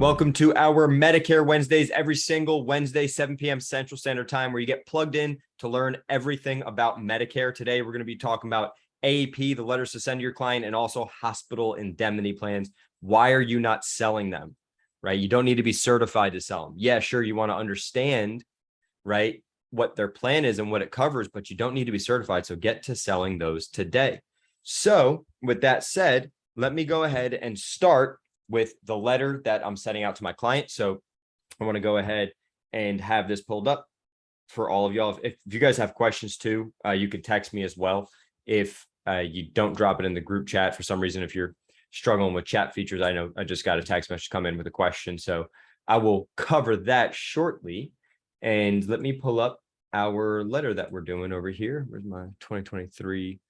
Welcome to our Medicare Wednesdays, every single Wednesday, 7 p.m. Central Standard Time, where you get plugged in to learn everything about Medicare. Today, we're going to be talking about AAP, the letters to send to your client, and also hospital indemnity plans. Why are you not selling them, right? You don't need to be certified to sell them. Yeah, sure, you want to understand, right, what their plan is and what it covers, but you don't need to be certified. So get to selling those today. So with that said, let me go ahead and start with the letter that I'm sending out to my client. So I want to go ahead and have this pulled up for all of y'all. If you guys have questions too, you can text me as well. If you don't drop it in the group chat for some reason, if you're struggling with chat features, I know I just got a text message come in with a question. So I will cover that shortly. And let me pull up our letter that we're doing over here. Where's my 2023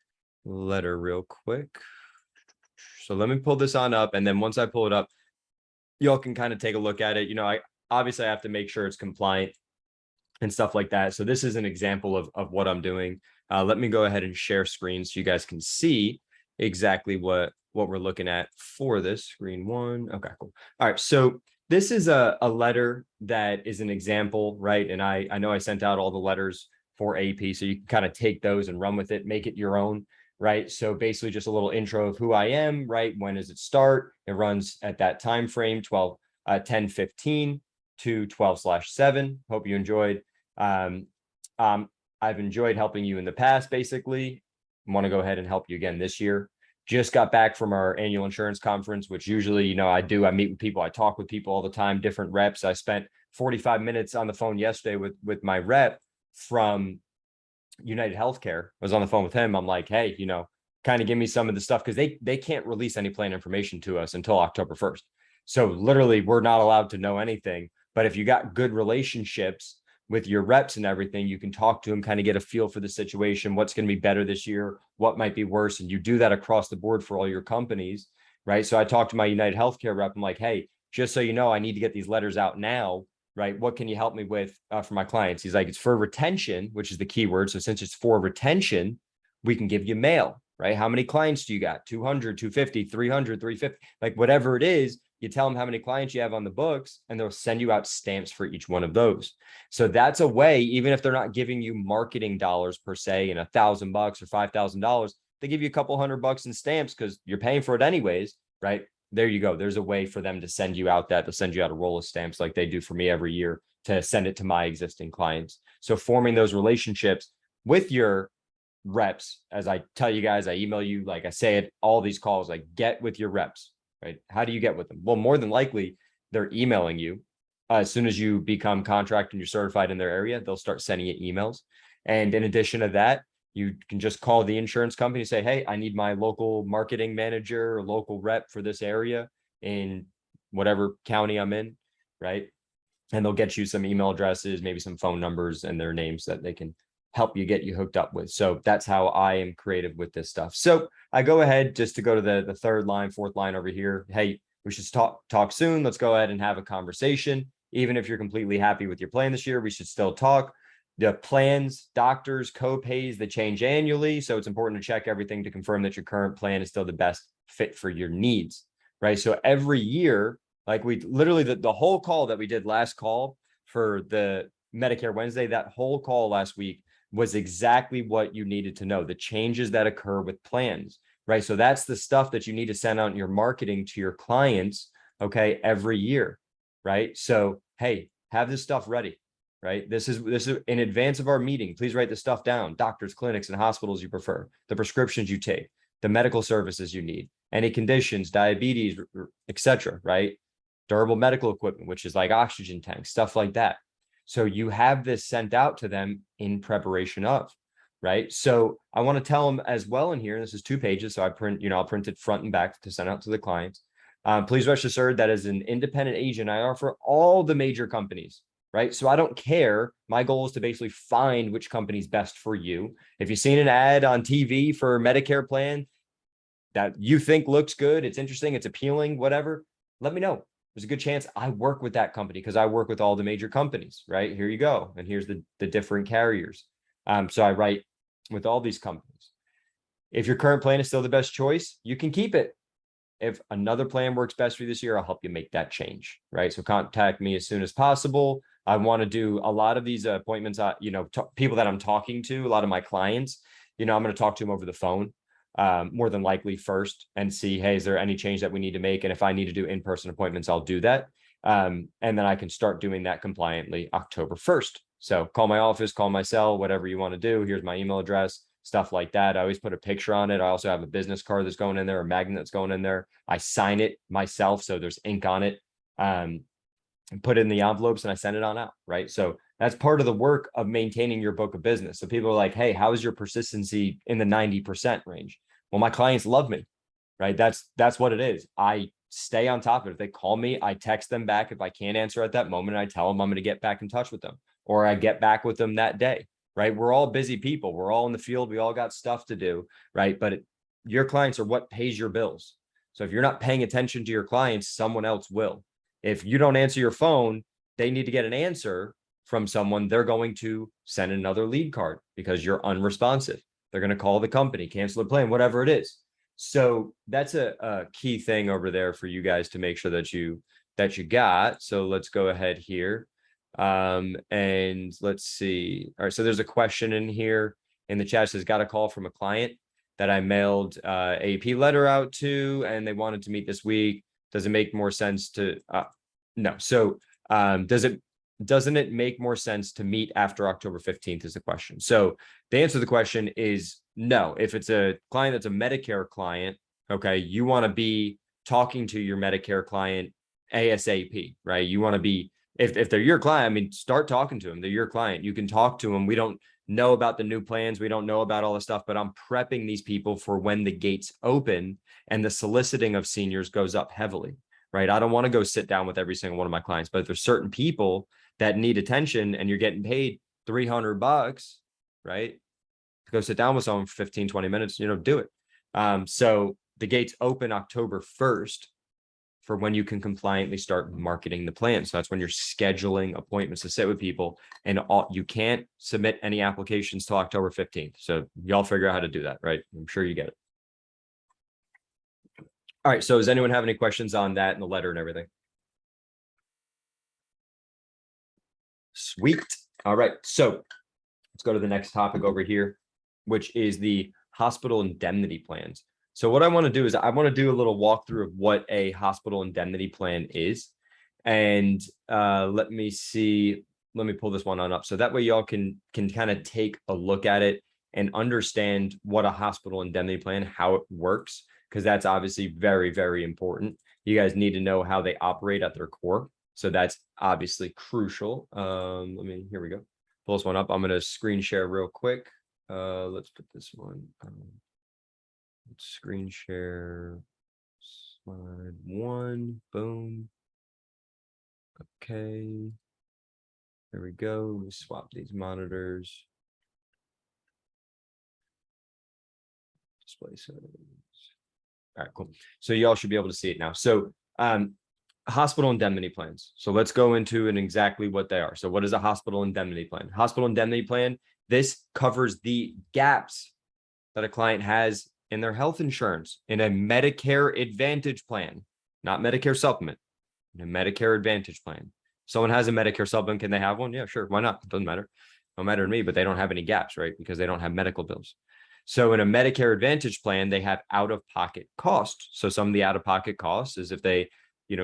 letter real quick? So let me pull this on up. And then once I pull it up, y'all can kind of take a look at it. You know, I obviously have to make sure it's compliant and stuff like that. So this is an example of what I'm doing. Let me go ahead and share screen so you guys can see exactly what we're looking at for this. Screen one. Okay, cool. All right. So this is a letter that is an example, right? And I know I sent out all the letters for AP, so you can kind of take those and run with it, make it your own. Right. So basically just a little intro of who I am, right? When does it start? It runs at that time frame, 10:15 to 12/7. Hope you enjoyed. I've enjoyed helping you in the past, basically. I want to go ahead and help you again this year. Just got back from our annual insurance conference, which usually, I do. I meet with people. I talk with people all the time, different reps. I spent 45 minutes on the phone yesterday with my rep from United Healthcare. I was on the phone with him. I'm like, hey, kind of give me some of the stuff, because they can't release any plan information to us until October 1st. So literally we're not allowed to know anything. But if you got good relationships with your reps and everything, you can talk to them, kind of get a feel for the situation, what's going to be better this year, what might be worse. And you do that across the board for all your companies, right? So I talked to my United Healthcare rep. I'm like, hey, just so you know, I need to get these letters out now. Right? What can you help me with for my clients? He's like, it's for retention, which is the key word. So since it's for retention, we can give you mail, right? How many clients do you got? 200, 250, 300, 350, like whatever it is, you tell them how many clients you have on the books, and they'll send you out stamps for each one of those. So that's a way, even if they're not giving you marketing dollars per se, and $1,000 or $5,000, they give you a couple $100 in stamps because you're paying for it anyways, right? There you go. There's a way for them to send you out they'll send you out a roll of stamps like they do for me every year to send it to my existing clients. So forming those relationships with your reps, as I tell you guys, I email you, like I say it, all these calls, like get with your reps, right? How do you get with them? Well, more than likely, they're emailing you. As soon as you become contract and you're certified in their area, they'll start sending you emails. And in addition to that, you can just call the insurance company and say, hey, I need my local marketing manager or local rep for this area in whatever county I'm in, right? And they'll get you some email addresses, maybe some phone numbers and their names that they can help you get you hooked up with. So that's how I am creative with this stuff. So I go ahead just to go to the third line, fourth line over here. Hey, we should talk soon. Let's go ahead and have a conversation. Even if you're completely happy with your plan this year, we should still talk. The plans, doctors, co-pays, they change annually. So it's important to check everything to confirm that your current plan is still the best fit for your needs, right? So every year, like we literally, the whole call that we did last call for the Medicare Wednesday, that whole call last week was exactly what you needed to know, the changes that occur with plans, right? So that's the stuff that you need to send out in your marketing to your clients, okay, every year, right? So, hey, have this stuff ready. Right? This is in advance of our meeting. Please write this stuff down. Doctors, clinics, and hospitals you prefer, the prescriptions you take, the medical services you need, any conditions, diabetes, etc. Right? Durable medical equipment, which is like oxygen tanks, stuff like that. So you have this sent out to them in preparation of, right? So I want to tell them as well in here. This is 2 pages, so I'll print it front and back to send out to the clients. Please rest assured that as an independent agent, I offer all the major companies. Right? So I don't care. My goal is to basically find which company's best for you. If you've seen an ad on TV for a Medicare plan that you think looks good, it's interesting, it's appealing, whatever, let me know. There's a good chance I work with that company because I work with all the major companies, right? Here you go. And here's the different carriers. So I write with all these companies. If your current plan is still the best choice, you can keep it. If another plan works best for you this year, I'll help you make that change, right? So contact me as soon as possible. I want to do a lot of these appointments, people that I'm talking to, a lot of my clients, I'm going to talk to them over the phone, more than likely first, and see, hey, is there any change that we need to make? And if I need to do in-person appointments, I'll do that. And then I can start doing that compliantly October 1st. So call my office, call my cell, whatever you want to do. Here's my email address, stuff like that. I always put a picture on it. I also have a business card that's going in there, a magnet that's going in there. I sign it myself, so there's ink on it. And put it in the envelopes and I send it on out, right? So that's part of the work of maintaining your book of business. So people are like, hey, how is your persistency in the 90% range? Well, my clients love me, right? That's what it is. I stay on top of it. If they call me, I text them back. If I can't answer at that moment, I tell them I'm going to get back in touch with them, or I get back with them that day, right? We're all busy people. We're all in the field. We all got stuff to do, right? But your clients are what pays your bills. So if you're not paying attention to your clients, someone else will. If you don't answer your phone, they need to get an answer from someone. They're going to send another lead card because you're unresponsive. They're going to call the company, cancel the plan, whatever it is. So that's a key thing over there for you guys to make sure that you got. So let's go ahead here. And let's see. All right. So there's a question in here in the chat. It says, got a call from a client that I mailed AP letter out to, and they wanted to meet this week. Does it make more sense to, no. So doesn't it make more sense to meet after October 15th is the question. So the answer to the question is no. If it's a client that's a Medicare client, okay, you want to be talking to your Medicare client ASAP, right? You want to be, if they're your client, I mean, start talking to them. They're your client. You can talk to them. We don't know about the new plans. We don't know about all the stuff, but I'm prepping these people for when the gates open and the soliciting of seniors goes up heavily, right? I don't want to go sit down with every single one of my clients, but if there's certain people that need attention and you're getting paid $300, right, to go sit down with someone for 15, 20 minutes, do it. So the gates open October 1st for when you can compliantly start marketing the plan. So that's when you're scheduling appointments to sit with people, and you can't submit any applications till October 15th. So y'all figure out how to do that, right? I'm sure you get it. All right. So does anyone have any questions on that and the letter and everything? Sweet. All right. So let's go to the next topic over here, which is the hospital indemnity plans. So what I want to do is I want to do a little walkthrough of what a hospital indemnity plan is. And let me see. Let me pull this one on up. So that way y'all can kind of take a look at it and understand what a hospital indemnity plan, how it works, because that's obviously very, very important. You guys need to know how they operate at their core. So that's obviously crucial. Here we go. Pull this one up. I'm going to screen share real quick. Let's put this one. Let's screen share slide 1. Boom. Okay. There we go. Let me swap these monitors. Display settings. All right, cool. So y'all should be able to see it now. So hospital indemnity plans. So let's go into and exactly what they are. So what is a hospital indemnity plan? Hospital indemnity plan, this covers the gaps that a client has in their health insurance in a Medicare Advantage plan, not Medicare supplement, in a Medicare Advantage plan. Someone has a Medicare supplement, can they have one? Yeah, sure. Why not? It doesn't matter. Don't matter to me, but they don't have any gaps, right? Because they don't have medical bills. So in a Medicare Advantage plan, they have out-of-pocket costs. So some of the out-of-pocket costs is if they,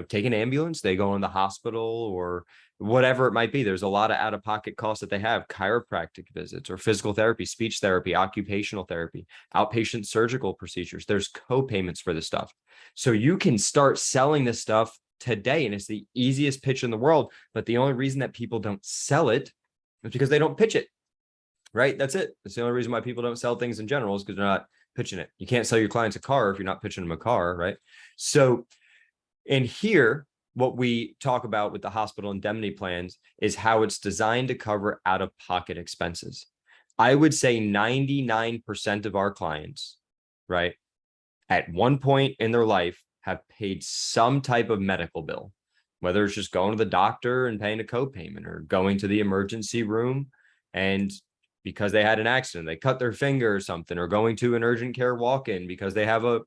take an ambulance, they go in the hospital or whatever it might be. There's a lot of out-of-pocket costs that they have, chiropractic visits or physical therapy, speech therapy, occupational therapy, outpatient surgical procedures. There's co-payments for this stuff. So you can start selling this stuff today, and it's the easiest pitch in the world. But the only reason that people don't sell it is because they don't pitch it. Right? That's it. That's the only reason why people don't sell things in general is because they're not pitching it. You can't sell your clients a car if you're not pitching them a car, right? So in here, what we talk about with the hospital indemnity plans is how it's designed to cover out-of-pocket expenses. I would say 99% of our clients, right, at one point in their life have paid some type of medical bill, whether it's just going to the doctor and paying a co-payment or going to the emergency room and because they had an accident, they cut their finger or something, or going to an urgent care walk-in because they have a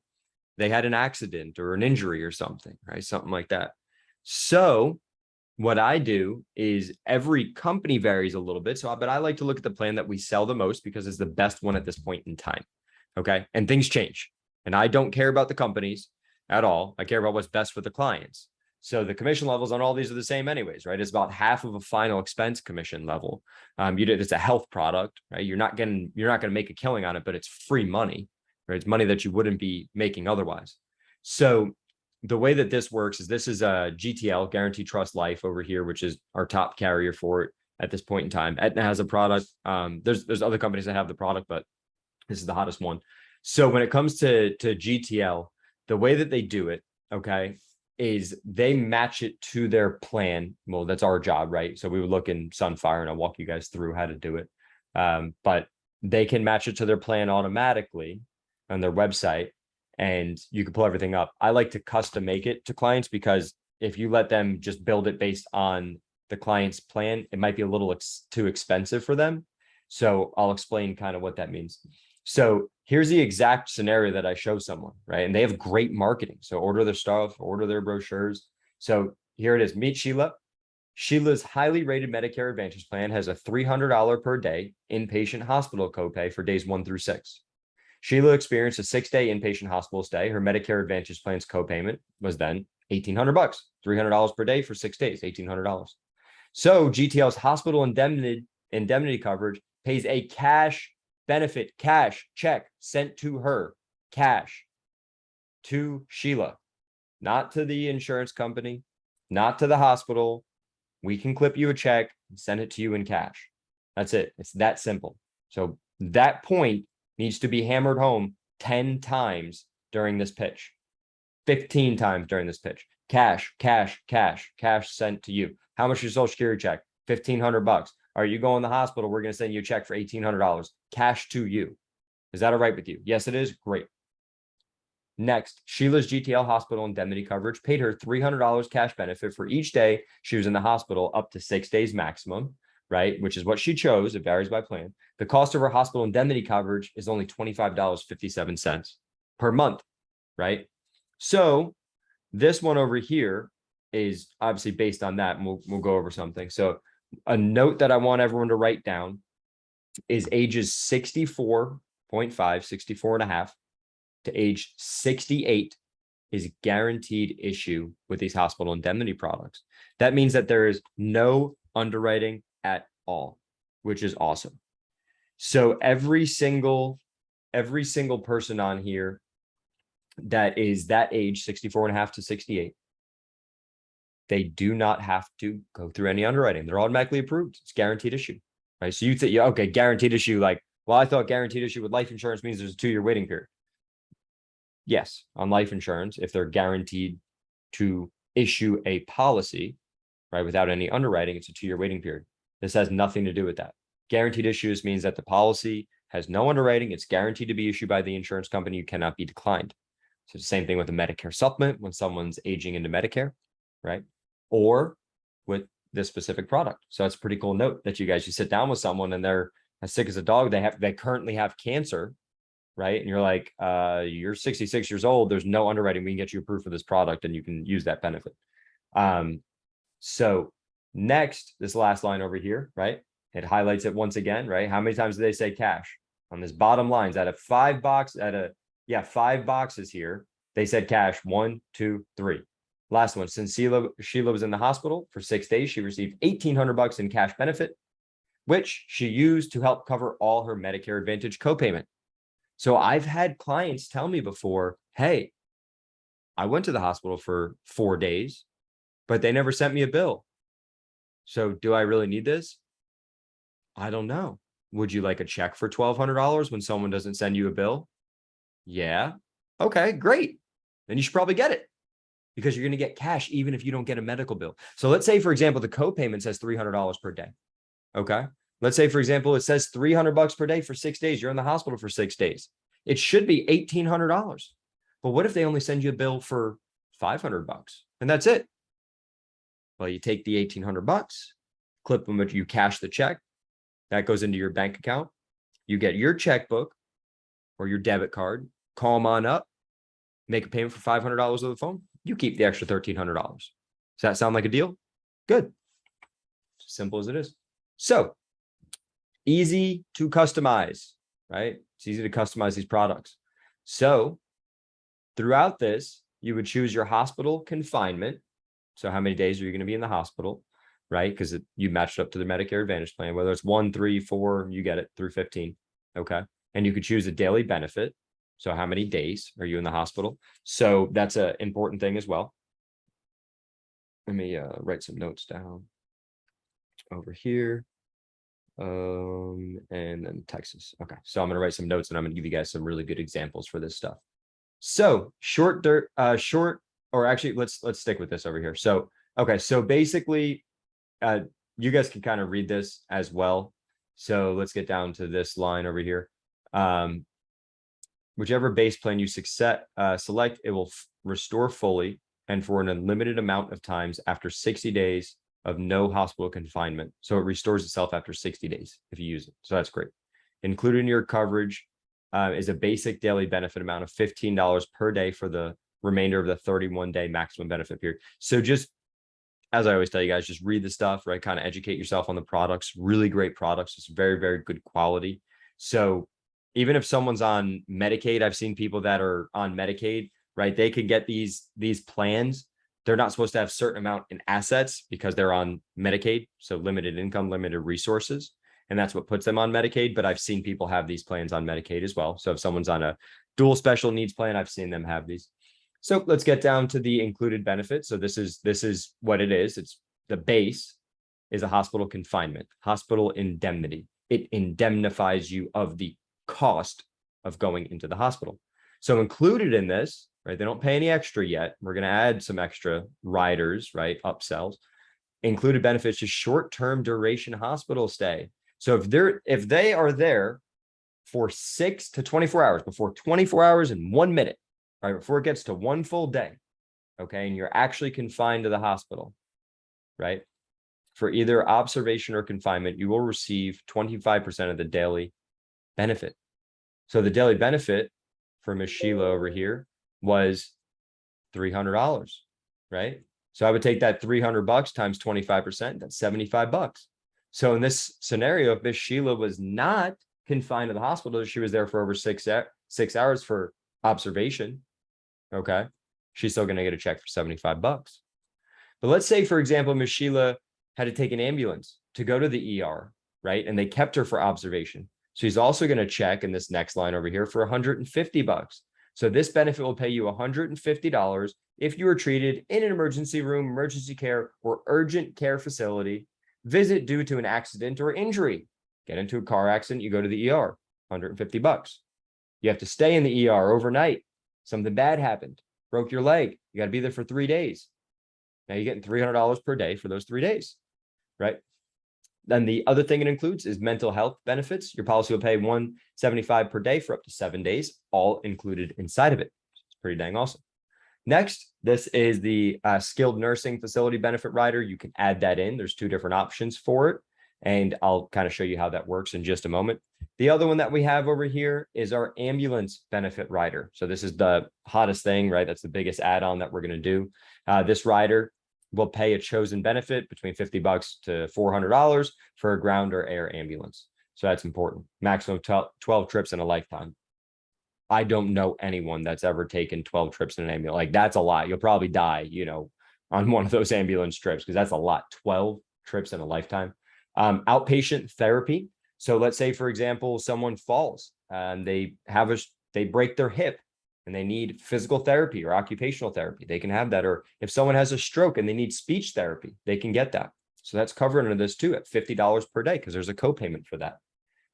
they had an accident or an injury or something, right? Something like that. So what I do is every company varies a little bit. But I like to look at the plan that we sell the most because it's the best one at this point in time. Okay. And things change. And I don't care about the companies at all. I care about what's best for the clients. So the commission levels on all these are the same anyways, right? It's about half of a final expense commission level. It's a health product, right? You're not going to make a killing on it, but it's free money, right? It's money that you wouldn't be making otherwise. So the way that this works is this is a GTL, Guaranteed Trust Life over here, which is our top carrier for it at this point in time. Aetna has a product. There's other companies that have the product, but this is the hottest one. So when it comes to GTL, the way that they do it, okay, is they match it to their plan. Well, that's our job, right? So we would look in Sunfire and I'll walk you guys through how to do it. But they can match it to their plan automatically on their website and you can pull everything up. I like to custom make it to clients because if you let them just build it based on the client's plan, it might be a little too expensive for them. So I'll explain kind of what that means. So here's the exact scenario that I show someone, right? And they have great marketing. So order their stuff, order their brochures. So here it is. Meet Sheila. Sheila's highly rated Medicare Advantage plan has a $300 per day inpatient hospital copay for days 1 through 6. Sheila experienced a 6-day inpatient hospital stay. Her Medicare Advantage plan's copayment was then $1,800, $300 per day for 6 days, $1,800. So GTL's hospital indemnity coverage pays a cash benefit, cash check sent to her, cash to Sheila, not to the insurance company, not to the hospital. We can clip you a check and send it to you in cash. That's it. It's that simple. So that point needs to be hammered home 10 times during this pitch, 15 times during this pitch. Cash, cash, cash, cash sent to you. How much is your social security check? $1,500. Are you going to the hospital? We're going to send you a check for $1,800. Cash to you. Is that all right with you? Yes, it is. Great. Next, Sheila's GTL hospital indemnity coverage paid her $300 cash benefit for each day she was in the hospital up to 6 days maximum, right? Which is what she chose. It varies by plan. The cost of her hospital indemnity coverage is only $25.57 per month, right? So this one over here is obviously based on that, and we'll go over something. So a note that I want everyone to write down is ages 64.5, 64 and a half to age 68 is guaranteed issue with these hospital indemnity products. That means that there is no underwriting at all, which is awesome. So every single person on here that is that age, 64 and a half to 68, they do not have to go through any underwriting. They're automatically approved. It's guaranteed issue, right? So you think, yeah, okay, guaranteed issue. Like, well, I thought guaranteed issue with life insurance means there's a 2-year waiting period. Yes, on life insurance, if they're guaranteed to issue a policy, right, without any underwriting, it's a 2-year waiting period. This has nothing to do with that. Guaranteed issues means that the policy has no underwriting. It's guaranteed to be issued by the insurance company. You cannot be declined. So the same thing with a Medicare supplement when someone's aging into Medicare, right? Or with this specific product. So it's a pretty cool note that you sit down with someone and they're as sick as a dog. They currently have cancer, right? And you're like, you're 66 years old. There's no underwriting. We can get you approved for this product and you can use that benefit. So next, this last line over here, right? It highlights it once again, right? How many times do they say cash on this bottom lines out of 5 boxes here? They said cash 1, 2, 3. Last one, since Sheila was in the hospital for 6 days, she received $1,800 in cash benefit, which she used to help cover all her Medicare Advantage copayment. So I've had clients tell me before, hey, I went to the hospital for 4 days, but they never sent me a bill. So do I really need this? I don't know. Would you like a check for $1,200 when someone doesn't send you a bill? Yeah. Okay, great. Then you should probably get it because you're going to get cash even if you don't get a medical bill. So let's say, for example, the copayment says $300 per day. Okay. Let's say, for example, it says $300 per day for 6 days. You're in the hospital for 6 days. It should be $1,800. But what if they only send you a bill for $500 and that's it? Well, you take the $1,800, clip them, you cash the check. That goes into your bank account. You get your checkbook or your debit card, call them on up. make a payment for $500 over the phone. You keep the extra $1,300. Does that sound like a deal? Good. Simple as it is. So easy to customize, right? It's easy to customize these products. So throughout this, you would choose your hospital confinement. So how many days are you going to be in the hospital, right? Because you matched up to the Medicare Advantage plan, whether it's 1, 3, 4, you get it through 15. Okay. And you could choose a daily benefit. So how many days are you in the hospital? So that's an important thing as well. Let me write some notes down over here. And then Texas. Okay. So I'm going to write some notes and I'm going to give you guys some really good examples for this stuff. So or actually let's stick with this over here. So, okay. So basically, you guys can kind of read this as well. So let's get down to this line over here. Whichever base plan you select, it will restore fully and for an unlimited amount of times after 60 days of no hospital confinement. So it restores itself after 60 days if you use it. So that's great. Included in your coverage is a basic daily benefit amount of $15 per day for the remainder of the 31-day maximum benefit period. So just as I always tell you guys, just read the stuff, right? Kind of educate yourself on the products. Really great products. It's very, very good quality. So even if someone's on Medicaid, I've seen people that are on Medicaid, right? They can get these plans. They're not supposed to have a certain amount in assets because they're on Medicaid. So limited income, limited resources. And that's what puts them on Medicaid. But I've seen people have these plans on Medicaid as well. So if someone's on a dual special needs plan, I've seen them have these. So let's get down to the included benefits. So this is what it is. It's the base is a hospital confinement, hospital indemnity. It indemnifies you of the cost of going into the hospital. So included in this, right? They don't pay any extra yet. We're going to add some extra riders, right? Upsells. Included benefits is short-term duration hospital stay. So if they are there for 6 to 24 hours, before 24 hours and 1 minute, right? Before it gets to 1 full day, okay? And you're actually confined to the hospital, right? For either observation or confinement, you will receive 25% of the daily benefit. So the daily benefit for Miss Sheila over here was $300, right? So I would take that $300 times 25%, that's $75. So in this scenario, if Miss Sheila was not confined to the hospital, she was there for over 6 hours for observation, okay, she's still going to get a check for $75. But let's say, for example, Miss Sheila had to take an ambulance to go to the ER, right? And they kept her for observation. She's also going to check in this next line over here for $150. So this benefit will pay you $150 if you were treated in an emergency room, emergency care, or urgent care facility, visit due to an accident or injury. Get into a car accident, you go to the ER, $150. You have to stay in the ER overnight. Something bad happened, broke your leg. You got to be there for 3 days. Now you're getting $300 per day for those 3 days, right? Then the other thing it includes is mental health benefits. Your policy will pay $175 per day for up to 7 days, all included inside of it. It's pretty dang awesome. Next, this is the skilled nursing facility benefit rider. You can add that in. There's 2 different options for it, and I'll kind of show you how that works in just a moment. The other one that we have over here is our ambulance benefit rider. So this is the hottest thing, right? That's the biggest add-on that we're going to do. This rider will pay a chosen benefit between $50 to $400 for a ground or air ambulance. So that's important. Maximum 12 trips in a lifetime. I don't know anyone that's ever taken 12 trips in an ambulance. Like, that's a lot. You'll probably die, on one of those ambulance trips, because that's a lot. 12 trips in a lifetime. Outpatient therapy. So let's say, for example, someone falls and they break their hip and they need physical therapy or occupational therapy. They can have that. Or if someone has a stroke and they need speech therapy, they can get that. So that's covered under this too at $50 per day, because there's a copayment for that.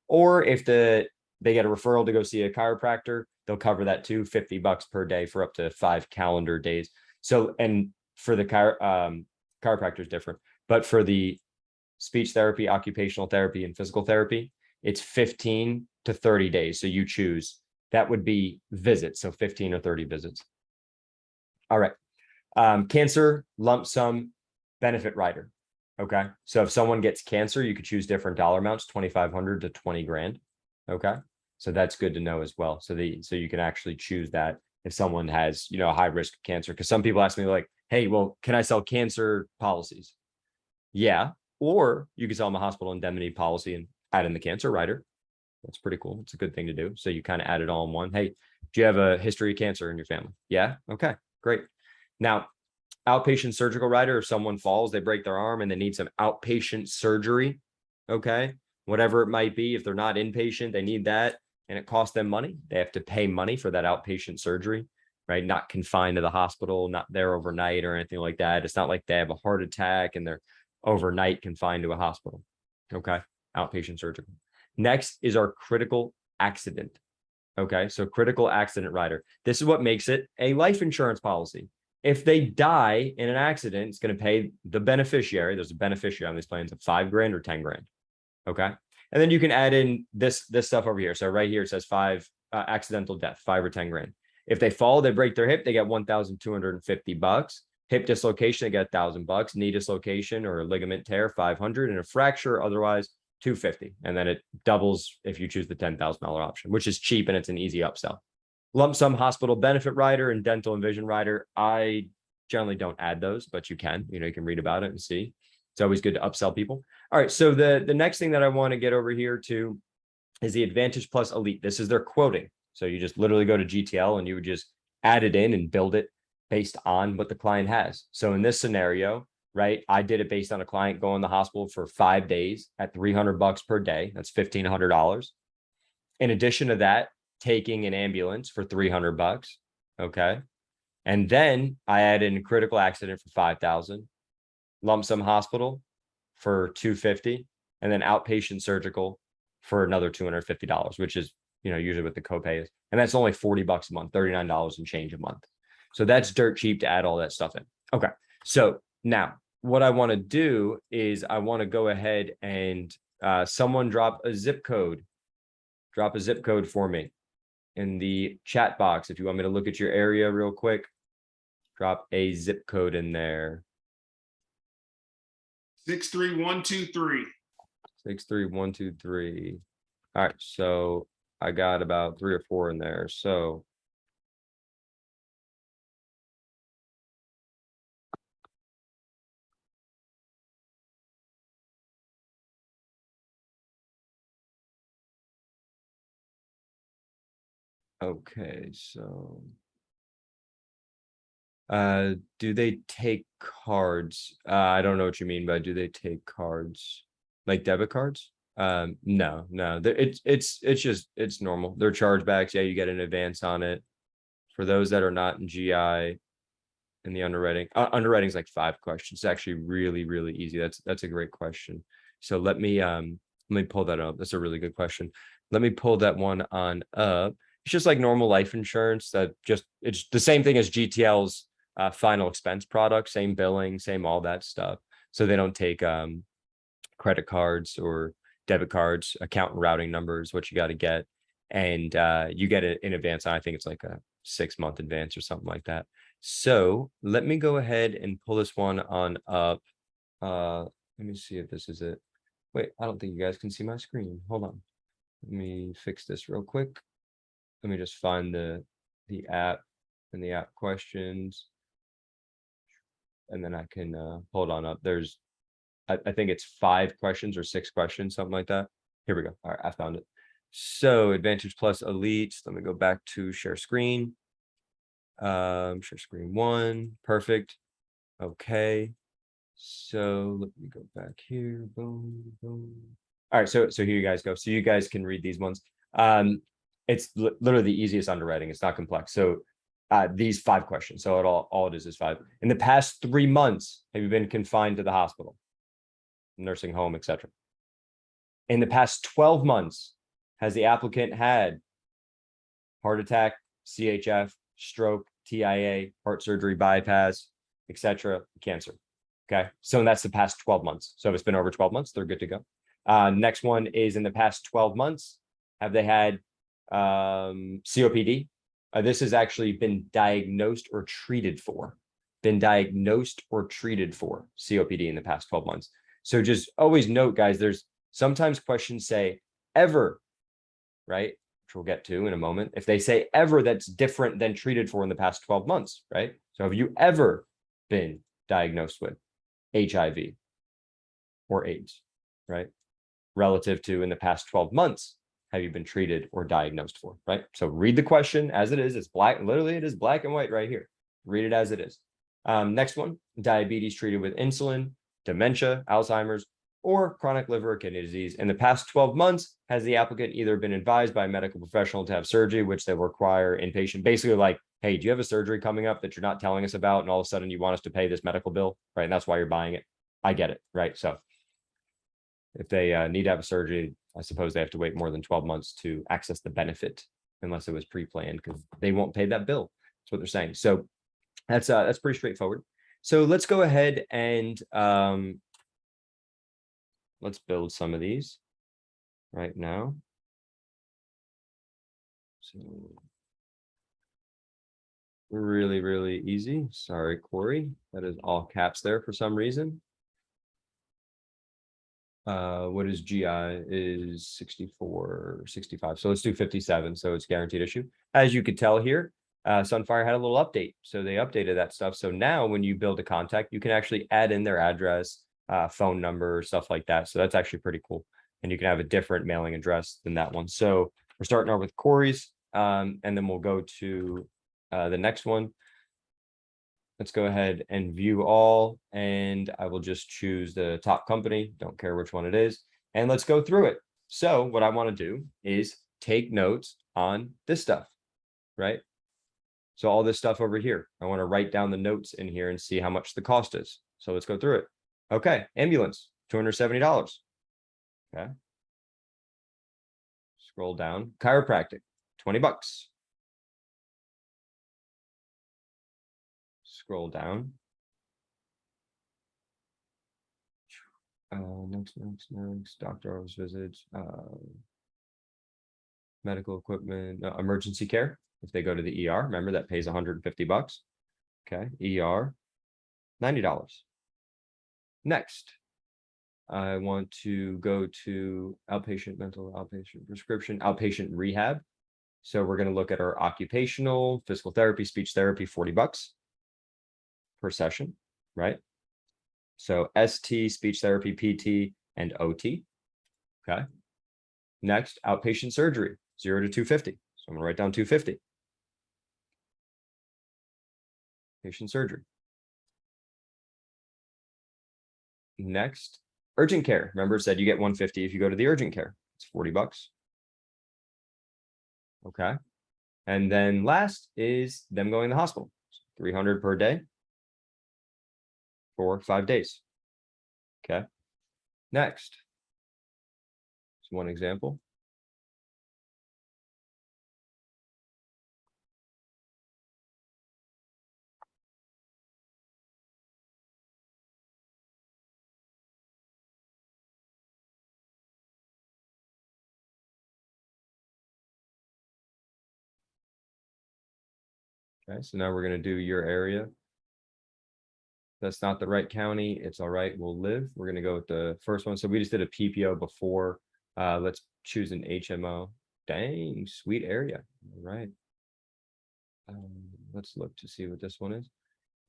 Or if they get a referral to go see a chiropractor, they'll cover that too, $50 per day for up to 5 calendar days. So, and for the chiropractor is different, but for the speech therapy, occupational therapy, and physical therapy, it's 15 to 30 days. So you choose. That would be visits, so 15 or 30 visits. All right. Cancer lump sum benefit rider. Okay. So if someone gets cancer, you could choose different dollar amounts, 2,500 to 20 grand. Okay. So that's good to know as well. So you can actually choose that if someone has, a high risk of cancer. Because some people ask me like, hey, well, can I sell cancer policies? Yeah. Or you can sell them a hospital indemnity policy and add in the cancer rider. That's pretty cool. It's a good thing to do. So you kind of add it all in one. Hey, do you have a history of cancer in your family? Yeah. Okay, great. Now, outpatient surgical rider, if someone falls, they break their arm and they need some outpatient surgery. Okay. Whatever it might be. If they're not inpatient, they need that and it costs them money. They have to pay money for that outpatient surgery, right? Not confined to the hospital, not there overnight or anything like that. It's not like they have a heart attack and they're overnight confined to a hospital. Okay. Outpatient surgical. Next is our critical accident. Okay. So critical accident rider. This is what makes it a life insurance policy. If they die in an accident, it's going to pay the beneficiary. There's a beneficiary on these plans of $5,000 or $10,000. Okay. And then you can add in this stuff over here. So right here, it says accidental death, 5 or 10 grand. If they fall, they break their hip, they get $1,250. Hip dislocation, they get $1,000. Knee dislocation or ligament tear, 500, and a fracture, otherwise $250. And then it doubles if you choose the $10,000 option, which is cheap and it's an easy upsell. Lump sum hospital benefit rider and dental and vision rider. I generally don't add those, but you can, you can read about it and see. It's always good to upsell people. All right. So the next thing that I want to get over here to is the Advantage Plus Elite. This is their quoting. So you just literally go to GTL and you would just add it in and build it based on what the client has. So in this scenario, right, I did it based on a client going to the hospital for 5 days at $300 per day. That's $1,500. In addition to that, taking an ambulance for $300. Okay. And then I add in critical accident for $5,000, lump sum hospital for $250, and then outpatient surgical for another $250, which is, usually what the copay is. And that's only $40 a month, $39 and change a month. So that's dirt cheap to add all that stuff in. Okay. So now what I want to do is I want to go ahead and someone drop a zip code for me in the chat box. If you want me to look at your area real quick, drop a zip code in there. 63123. 63123. All right. So I got about 3 or 4 in there. So okay, so do they take cards? I don't know what you mean by do they take cards, like debit cards? No. It's normal. They're chargebacks. Yeah, you get an advance on it. For those that are not in GI in the underwriting, underwriting is like 5 questions. It's actually really, really easy. That's a great question. So let me pull that up. That's a really good question. Let me pull that one on up. It's just like normal life insurance it's the same thing as GTL's final expense product, same billing, same all that stuff. So they don't take credit cards or debit cards, account and routing numbers, what you got to get. And you get it in advance. I think it's like a 6-month advance or something like that. So let me go ahead and pull this one on up. Let me see if this is it. Wait, I don't think you guys can see my screen. Hold on. Let me fix this real quick. Let me just find the app and the app questions. And then I can hold on up. There's, I think it's 5 questions or 6 questions, something like that. Here we go. All right, I found it. So Advantage Plus Elite. Let me go back to share screen. Share screen 1. Perfect. Okay. So let me go back here. Boom, boom. All right. So here you guys go. So you guys can read these ones. It's literally the easiest underwriting. It's not complex. So these 5 questions. So all it is 5. In the past 3 months, have you been confined to the hospital, nursing home, etc.? In the past 12 months, has the applicant had heart attack, CHF, stroke, TIA, heart surgery, bypass, etc., cancer? Okay. So that's the past 12 months. So if it's been over 12 months, they're good to go. Next one is in the past 12 months, have they had COPD? This has actually been diagnosed or treated for. COPD in the past 12 months. So just always note, guys, there's sometimes questions say ever, right? which we'll get to in a moment. If they say ever, that's different than treated for in the past 12 months, right? So have you ever been diagnosed with HIV or AIDS, right? Relative to in the past 12 months, have you been treated or diagnosed for, right? So read the question as it is. It's black, literally it is black and white right here. Read it as it is. Next one, diabetes treated with insulin, dementia, Alzheimer's, or chronic liver or kidney disease. In the past 12 months, has the applicant either been advised by a medical professional to have surgery, which they will require inpatient, basically like, hey, do you have a surgery coming up that you're not telling us about? And all of a sudden you want us to pay this medical bill, right? And that's why you're buying it. I get it, right? So if they need to have a surgery, I suppose they have to wait more than 12 months to access the benefit unless it was pre-planned because they won't pay that bill. That's what they're saying. So that's pretty straightforward. So let's go ahead and let's build some of these right now. So really, really easy. Sorry, Corey. That is all caps there for some reason. What is GI is 64, 65. So let's do 57. So it's guaranteed issue. As you could tell here, Sunfire had a little update. So they updated that stuff. So now when you build a contact, you can actually add in their address, phone number, stuff like that. So that's actually pretty cool. And you can have a different mailing address than that one. So we're starting out with Corey's, and then we'll go to the next one. Let's go ahead and view all, and I will just choose the top company. Don't care which one it is. And let's go through it. So what I want to do is take notes on this stuff, right? So all this stuff over here, I want to write down the notes in here and see how much the cost is. So let's go through it. Okay, ambulance, $270. Okay. Scroll down, chiropractic, 20 bucks. Scroll down. Next, doctor office visits, medical equipment, emergency care. If they go to the ER, remember that pays 150 bucks. Okay, ER, $90. Next, I want to go to outpatient mental, outpatient prescription, outpatient rehab. So we're going to look at our occupational, physical therapy, speech therapy, 40 bucks per session, right? So ST, speech therapy, PT, and OT. Okay. Next, outpatient surgery, 0 to 250. So I'm going to write down 250. Patient surgery. Next, urgent care. Remember, it said you get 150 if you go to the urgent care. It's 40 bucks. Okay. And then last is them going to the hospital. 300 per day for 5 days. Okay. Next. It's one example. Okay, so now we're going to do your area. That's not the right county. It's all right. We'll live. We're going to go with the first one. So we just did a PPO before. Let's choose an HMO. Dang, sweet area. All right. Let's look to see what this one is.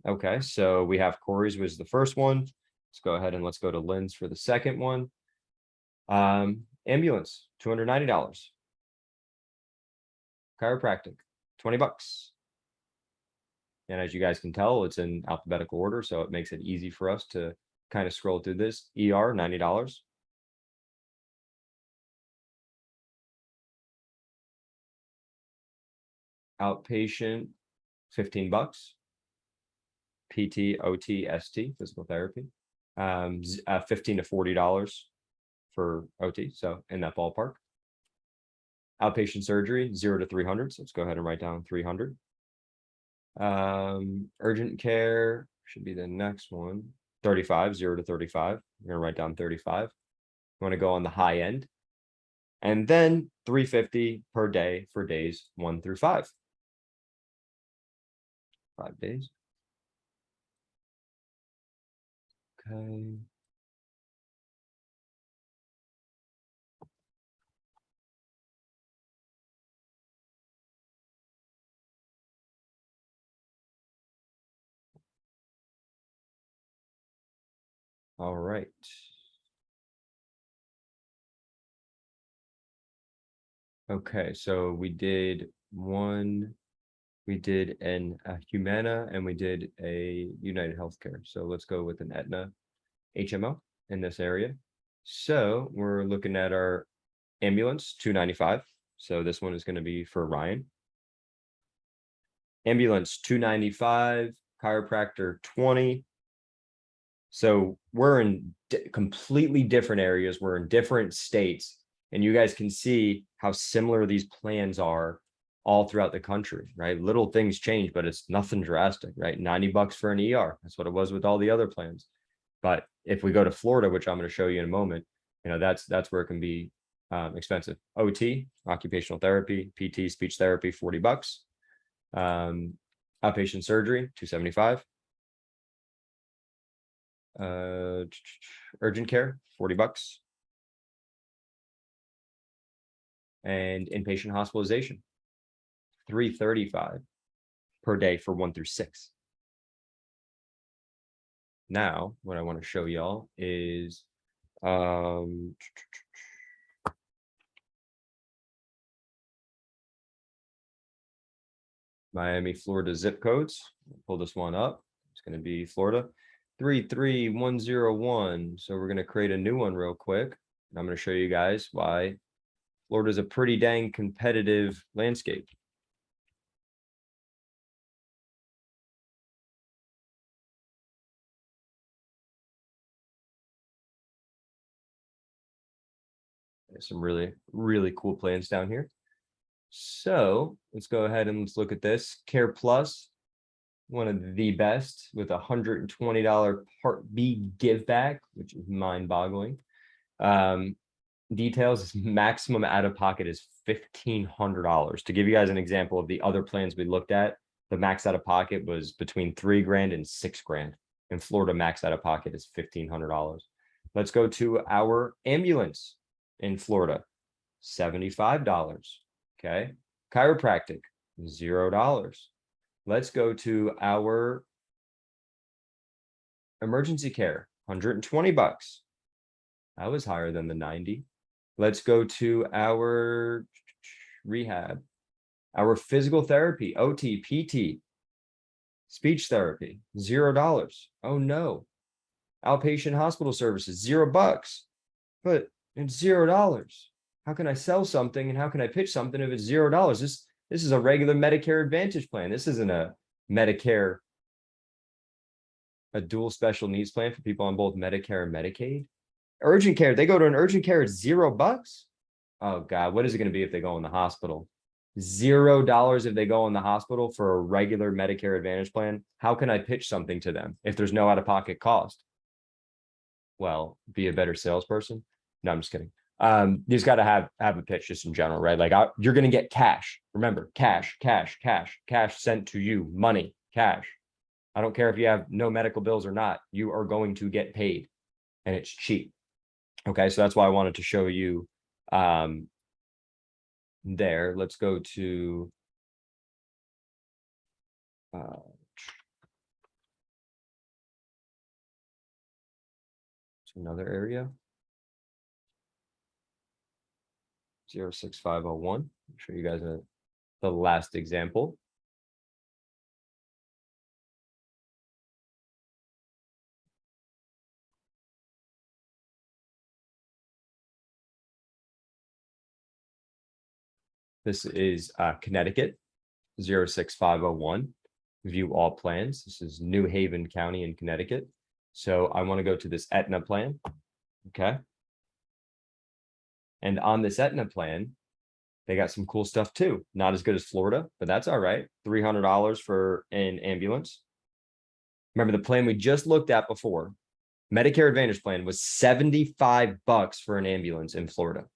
Okay, so we have Corey's was the first one. Let's go ahead and let's go to Lynn's for the second one. Ambulance, $290. Chiropractic, 20 bucks. And as you guys can tell, it's in alphabetical order, so it makes it easy for us to kind of scroll through this. ER, $90. Outpatient, 15 bucks. PT, OT, ST, physical therapy, 15 to $40 for OT. So in that ballpark. Outpatient surgery, 0 to 300. So let's go ahead and write down 300. Urgent care should be the next one. 35, 0 to 35. I'm going to write down 35. You want to go on the high end. And then 350 per day for days 1 through 5. 5 days. Okay. All right. Okay, so we did a Humana and we did a United Healthcare. So let's go with an Aetna HMO in this area. So we're looking at our ambulance 295. So this one is going to be for Ryan. Ambulance 295, chiropractor 20. So we're in completely different areas. We're in different states, and you guys can see how similar these plans are all throughout the country, right? Little things change, but it's nothing drastic, right? 90 bucks for an ER. That's what it was with all the other plans. But if we go to Florida, which I'm going to show you in a moment, that's where it can be expensive. OT, occupational therapy, PT, speech therapy, 40 bucks. Outpatient surgery, 275. Urgent care, 40 bucks. And inpatient hospitalization, 335 per day for 1 through 6. Now, what I want to show y'all is Miami, Florida zip codes. Pull this one up. It's going to be Florida 33101. So we're going to create a new one real quick. And I'm going to show you guys why Florida is a pretty dang competitive landscape. There's some really, really cool plans down here. So let's go ahead and let's look at this. Care Plus, one of the best with $120 Part B give back, which is mind-boggling. Details, maximum out of pocket is $1,500. To give you guys an example of the other plans we looked at, the max out of pocket was between $3,000 and $6,000. In Florida, max out of pocket is $1,500. Let's go to our ambulance in Florida, $75. Okay. Chiropractic, $0. Let's go to our emergency care, 120 bucks. That was higher than the 90. Let's go to our rehab, our physical therapy, OT, PT, speech therapy, $0. Oh no. Outpatient hospital services, $0. But it's $0. How can I sell something and how can I pitch something if it's $0? This is a regular Medicare Advantage plan. This isn't a Medicare, a dual special needs plan for people on both Medicare and Medicaid. Urgent care, they go to an urgent care, it's $0. Oh God, what is it going to be if they go in the hospital? $0 if they go in the hospital for a regular Medicare Advantage plan. How can I pitch something to them if there's no out-of-pocket cost? Well, be a better salesperson. No, I'm just kidding. You just got to have a pitch just in general, right? Like you're going to get cash. Remember, cash sent to you, money, cash. I don't care if you have no medical bills or not, you are going to get paid and it's cheap. Okay, so that's why I wanted to show you there. Let's go to another area. 06501. I'll show you guys the last example. This is Connecticut, 06501. View all plans. This is New Haven County in Connecticut. So I want to go to this Aetna plan. Okay. And on this Aetna plan, they got some cool stuff too. Not as good as Florida, but that's all right. $300 for an ambulance. Remember the plan we just looked at before, Medicare Advantage plan, was 75 bucks for an ambulance in Florida.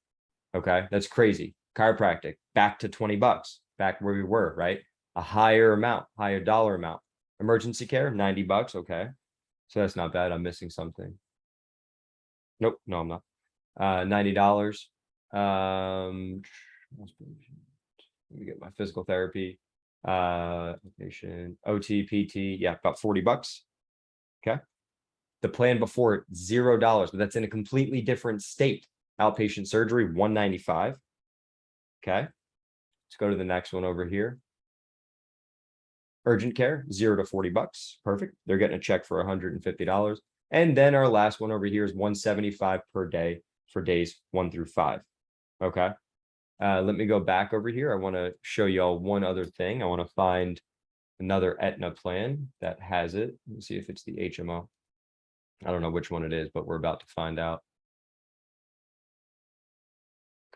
Okay, that's crazy. Chiropractic, back to 20 bucks, back where we were, right? A higher amount, higher dollar amount. Emergency care, 90 bucks. Okay, so that's not bad. I'm missing something. Nope, no, I'm not. $90. Let me get my physical therapy, patient, OT, PT. Yeah, about 40 bucks. Okay. The plan before it, $0, but that's in a completely different state. Outpatient surgery, $195. Okay. Let's go to the next one over here. Urgent care, $0 to $40. Perfect. They're getting a check for $150. And then our last one over here is $175 per day for days 1 through 5. Okay. Let me go back over here. I want to show you all one other thing. I want to find another Aetna plan that has it. Let's see if it's the HMO. I don't know which one it is, but we're about to find out.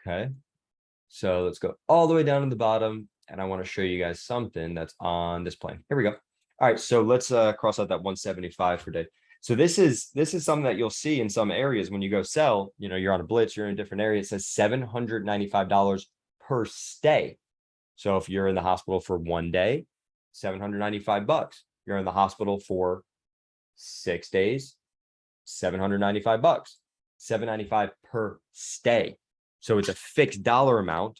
Okay. So let's go all the way down to the bottom. And I want to show you guys something that's on this plan. Here we go. All right. So let's cross out that 175 per day. So this is something that you'll see in some areas when you go sell, you're on a blitz, you're in a different area. It says $795 per stay. So if you're in the hospital for 1 day, $795. You're in the hospital for 6 days, $795. $795 per stay. So it's a fixed dollar amount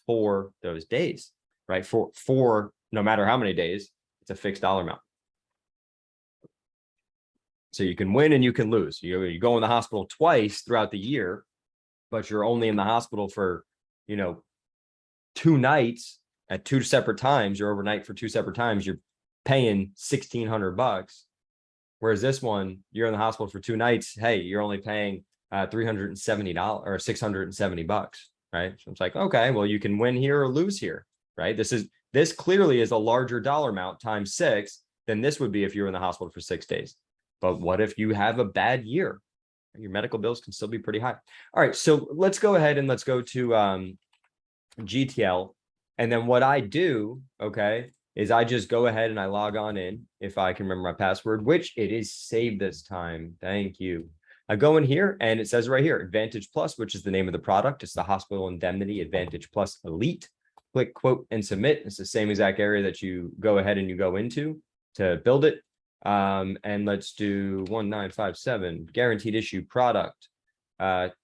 for those days, right? For no matter how many days, it's a fixed dollar amount. So you can win and you can lose. You go in the hospital twice throughout the year, but you're only in the hospital for, 2 nights at 2 separate times. You're overnight for 2 separate times. You're paying $1,600. Whereas this one, you're in the hospital for 2 nights. Hey, you're only paying $370 or $670, right? So it's like, okay, well, you can win here or lose here, right? This clearly is a larger dollar amount times 6 than this would be if you were in the hospital for 6 days. But what if you have a bad year? Your medical bills can still be pretty high. All right, so let's go ahead and let's go to GTL. And then what I do, okay, is I just go ahead and I log on in if I can remember my password, which it is saved this time. Thank you. I go in here and it says right here, Advantage Plus, which is the name of the product. It's the Hospital Indemnity Advantage Plus Elite. Click quote and submit. It's the same exact area that you go ahead and you go into to build it. And let's do 1957 guaranteed issue product.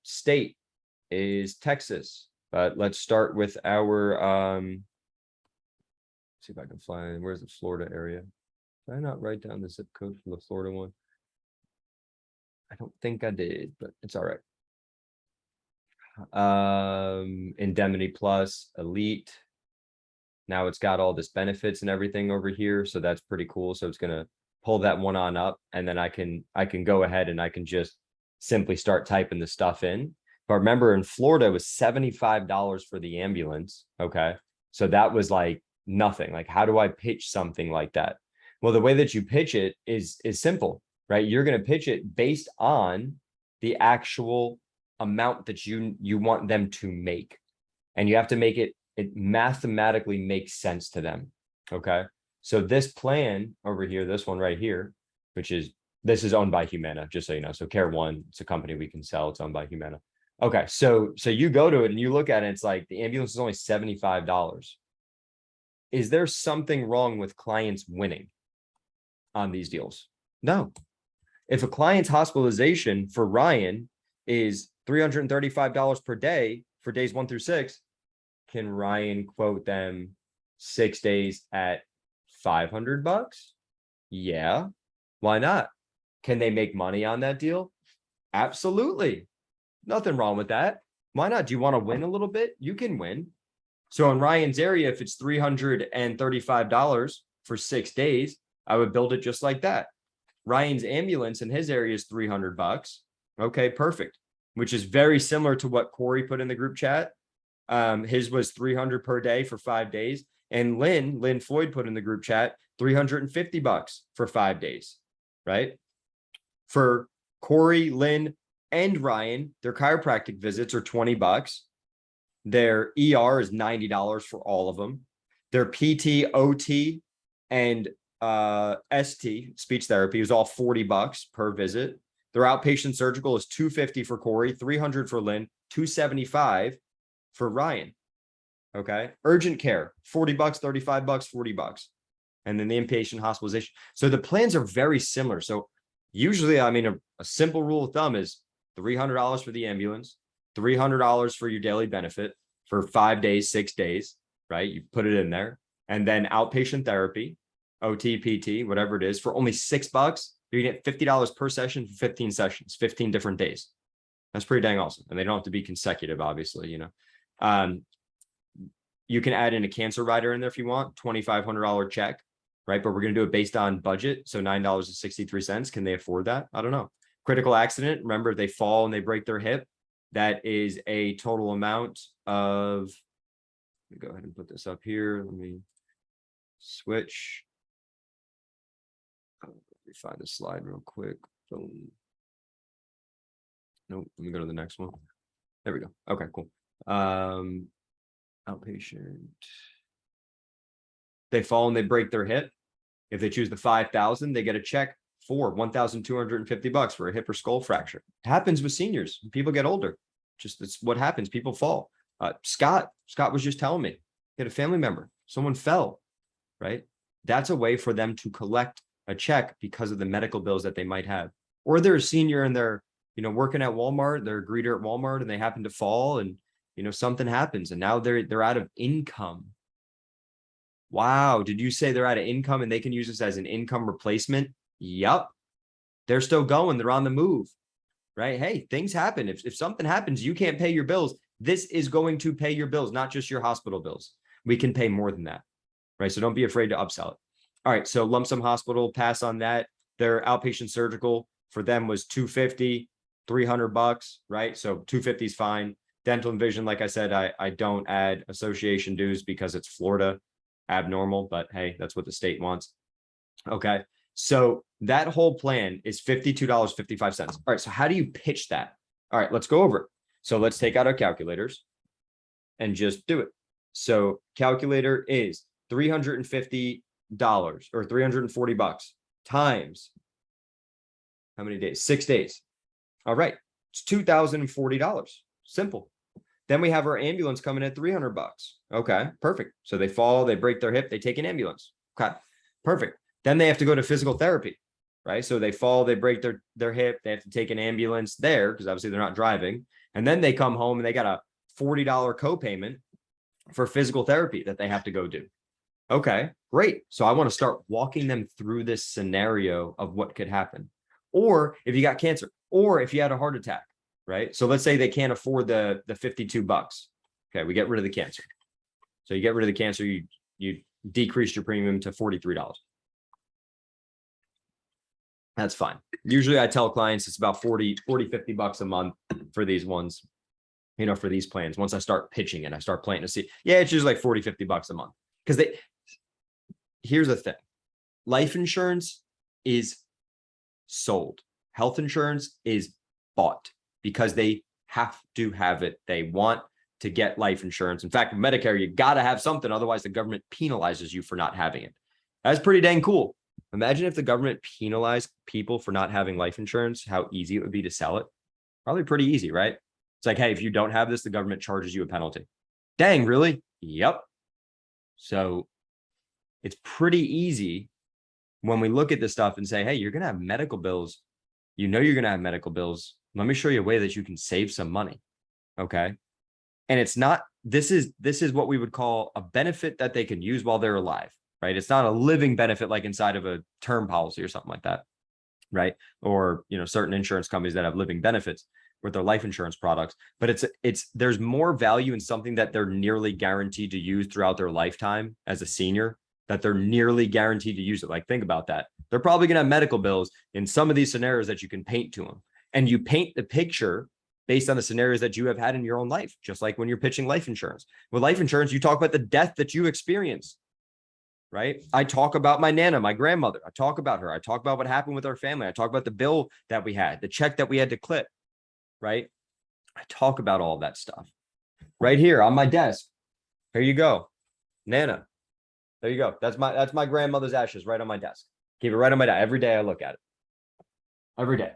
State is Texas, but let's start with our see if I can find where's the Florida area. Did I not write down the zip code for the Florida one? I don't think I did, but it's all right. Indemnity Plus Elite. Now it's got all this benefits and everything over here, so that's pretty cool. So it's gonna pull that one on up, and then I can go ahead and I can just simply start typing the stuff in. But remember, in Florida, it was $75 for the ambulance. Okay, so that was like nothing. Like, how do I pitch something like that? Well, the way that you pitch it is simple, right? You're going to pitch it based on the actual amount that you want them to make, and you have to make it mathematically makes sense to them. Okay. So this plan over here, this one right here, this is owned by Humana, just so you know. So Care One, it's a company we can sell. It's owned by Humana. Okay, so you go to it and you look at it, it's like the ambulance is only $75. Is there something wrong with clients winning on these deals? No. If a client's hospitalization for Ryan is $335 per day for days 1 through 6, can Ryan quote them 6 days at $500? Yeah. Why not? Can they make money on that deal? Absolutely. Nothing wrong with that. Why not? Do you want to win a little bit? You can win. So in Ryan's area, if it's $335 for 6 days, I would build it just like that. Ryan's ambulance in his area is $300. Okay, perfect. Which is very similar to what Corey put in the group chat. His was $300 per day for 5 days. And Lynn Floyd put in the group chat, $350 for 5 days, right? For Corey, Lynn, and Ryan, their chiropractic visits are $20. Their ER is $90 for all of them. Their PT, OT, and ST, speech therapy, is all $40 per visit. Their outpatient surgical is $250 for Corey, $300 for Lynn, $275 for Ryan. Okay. Urgent care, $40, $35, $40. And then the inpatient hospitalization. So the plans are very similar. So usually, I mean, a simple rule of thumb is $300 for the ambulance, $300 for your daily benefit for 5 days, 6 days, right? You put it in there. And then outpatient therapy, OT, PT, whatever it is, for only $6, you get $50 per session for 15 sessions, 15 different days. That's pretty dang awesome. And they don't have to be consecutive, obviously, you can add in a cancer rider in there if you want, $2,500 check, right? But we're going to do it based on budget. So $9.63. Can they afford that? I don't know. Critical accident. Remember, if they fall and they break their hip, that is a total amount of, let me go ahead and put this up here. Let me switch. Let me find the slide real quick. Boom. Nope. Let me go to the next one. There we go. Okay, cool. Outpatient. They fall and they break their hip. If they choose the 5,000, they get a check for $1,250 for a hip or skull fracture. It happens with seniors. People get older. Just it's what happens. People fall. Scott was just telling me, he had a family member, someone fell, right? That's a way for them to collect a check because of the medical bills that they might have. Or they're a senior and they're, working at Walmart, they're a greeter at Walmart and they happen to fall and, something happens and now they're out of income. Wow. Did you say they're out of income and they can use this as an income replacement? Yup. They're still going. They're on the move, right? Hey, things happen. If something happens, you can't pay your bills. This is going to pay your bills, not just your hospital bills. We can pay more than that, right? So don't be afraid to upsell it. All right. So lump sum hospital, pass on that. Their outpatient surgical for them was $250, $300, right? So $250 is fine. Dental and vision, like I said, I don't add association dues because it's Florida abnormal, but hey, that's what the state wants. Okay. So that whole plan is $52.55. All right. So how do you pitch that? All right, let's go over it. So let's take out our calculators and just do it. So calculator is $350 or $340 times how many days? 6 days. All right. It's $2,040. Simple. Then we have our ambulance coming at $300. Okay, perfect. So they fall, they break their hip, they take an ambulance. Okay, perfect. Then they have to go to physical therapy, right? So they fall, they break their hip, they have to take an ambulance there because obviously they're not driving. And then they come home and they got a $40 copayment for physical therapy that they have to go do. Okay, great. So I want to start walking them through this scenario of what could happen. Or if you got cancer, or if you had a heart attack, right? So let's say they can't afford the $52. Okay, we get rid of the cancer. So you get rid of the cancer, you decrease your premium to $43. That's fine. Usually I tell clients it's about $50 a month for these ones, for these plans. Once I start pitching it, I start planting to see. Yeah, it's usually like $50 a month. Because here's the thing. Life insurance is sold. Health insurance is bought because they have to have it. They want to get life insurance. In fact, with Medicare, you got to have something. Otherwise, the government penalizes you for not having it. That's pretty dang cool. Imagine if the government penalized people for not having life insurance, how easy it would be to sell it. Probably pretty easy, right? It's like, hey, if you don't have this, the government charges you a penalty. Dang, really? Yep. So it's pretty easy when we look at this stuff and say, hey, you're going to have medical bills. You're going to have medical bills. Let me show you a way that you can save some money. Okay. And it's not, this is what we would call a benefit that they can use while they're alive, right? It's not a living benefit like inside of a term policy or something like that, right? Or, certain insurance companies that have living benefits with their life insurance products, but there's more value in something that they're nearly guaranteed to use throughout their lifetime as a senior, that they're nearly guaranteed to use it. Like, think about that. They're probably going to have medical bills in some of these scenarios that you can paint to them. And you paint the picture based on the scenarios that you have had in your own life, just like when you're pitching life insurance. With life insurance, you talk about the death that you experienced, right? I talk about my Nana, my grandmother. I talk about her. I talk about what happened with our family. I talk about the bill that we had, the check that we had to clip, right? I talk about all that stuff right here on my desk. Here you go. Nana. There you go. That's my grandmother's ashes right on my desk. Keep it right on my desk. Every day I look at it. Every day.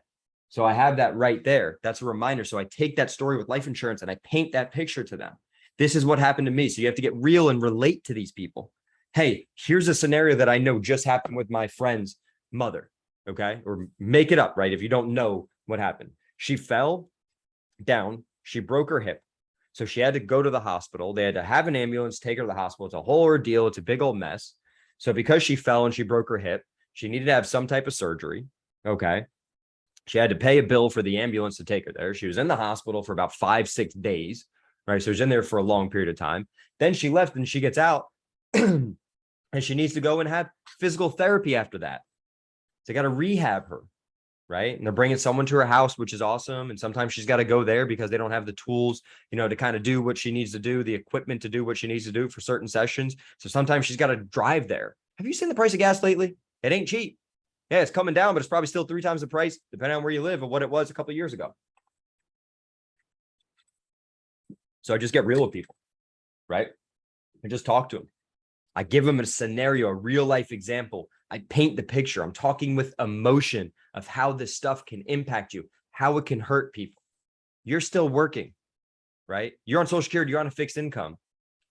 So I have that right there. That's a reminder. So I take that story with life insurance and I paint that picture to them. This is what happened to me. So you have to get real and relate to these people. Hey, here's a scenario that I know just happened with my friend's mother. Okay. Or make it up, right? If you don't know what happened. She fell down. She broke her hip. So she had to go to the hospital. They had to have an ambulance, take her to the hospital. It's a whole ordeal. It's a big old mess. So because she fell and she broke her hip, she needed to have some type of surgery. Okay. She had to pay a bill for the ambulance to take her there. She was in the hospital for about 5-6 days, right? So she was in there for a long period of time. Then she left and she gets out and she needs to go and have physical therapy after that. So they got to rehab her, right? And they're bringing someone to her house, which is awesome. And sometimes she's got to go there because they don't have the tools, to kind of do what she needs to do, the equipment to do what she needs to do for certain sessions. So sometimes she's got to drive there. Have you seen the price of gas lately? It ain't cheap. Yeah, it's coming down, but it's probably still 3 times the price, depending on where you live, of what it was a couple of years ago. So I just get real with people, right? I just talk to them. I give them a scenario, a real life example. I paint the picture. I'm talking with emotion of how this stuff can impact you, how it can hurt people. You're still working, right? You're on Social Security, you're on a fixed income.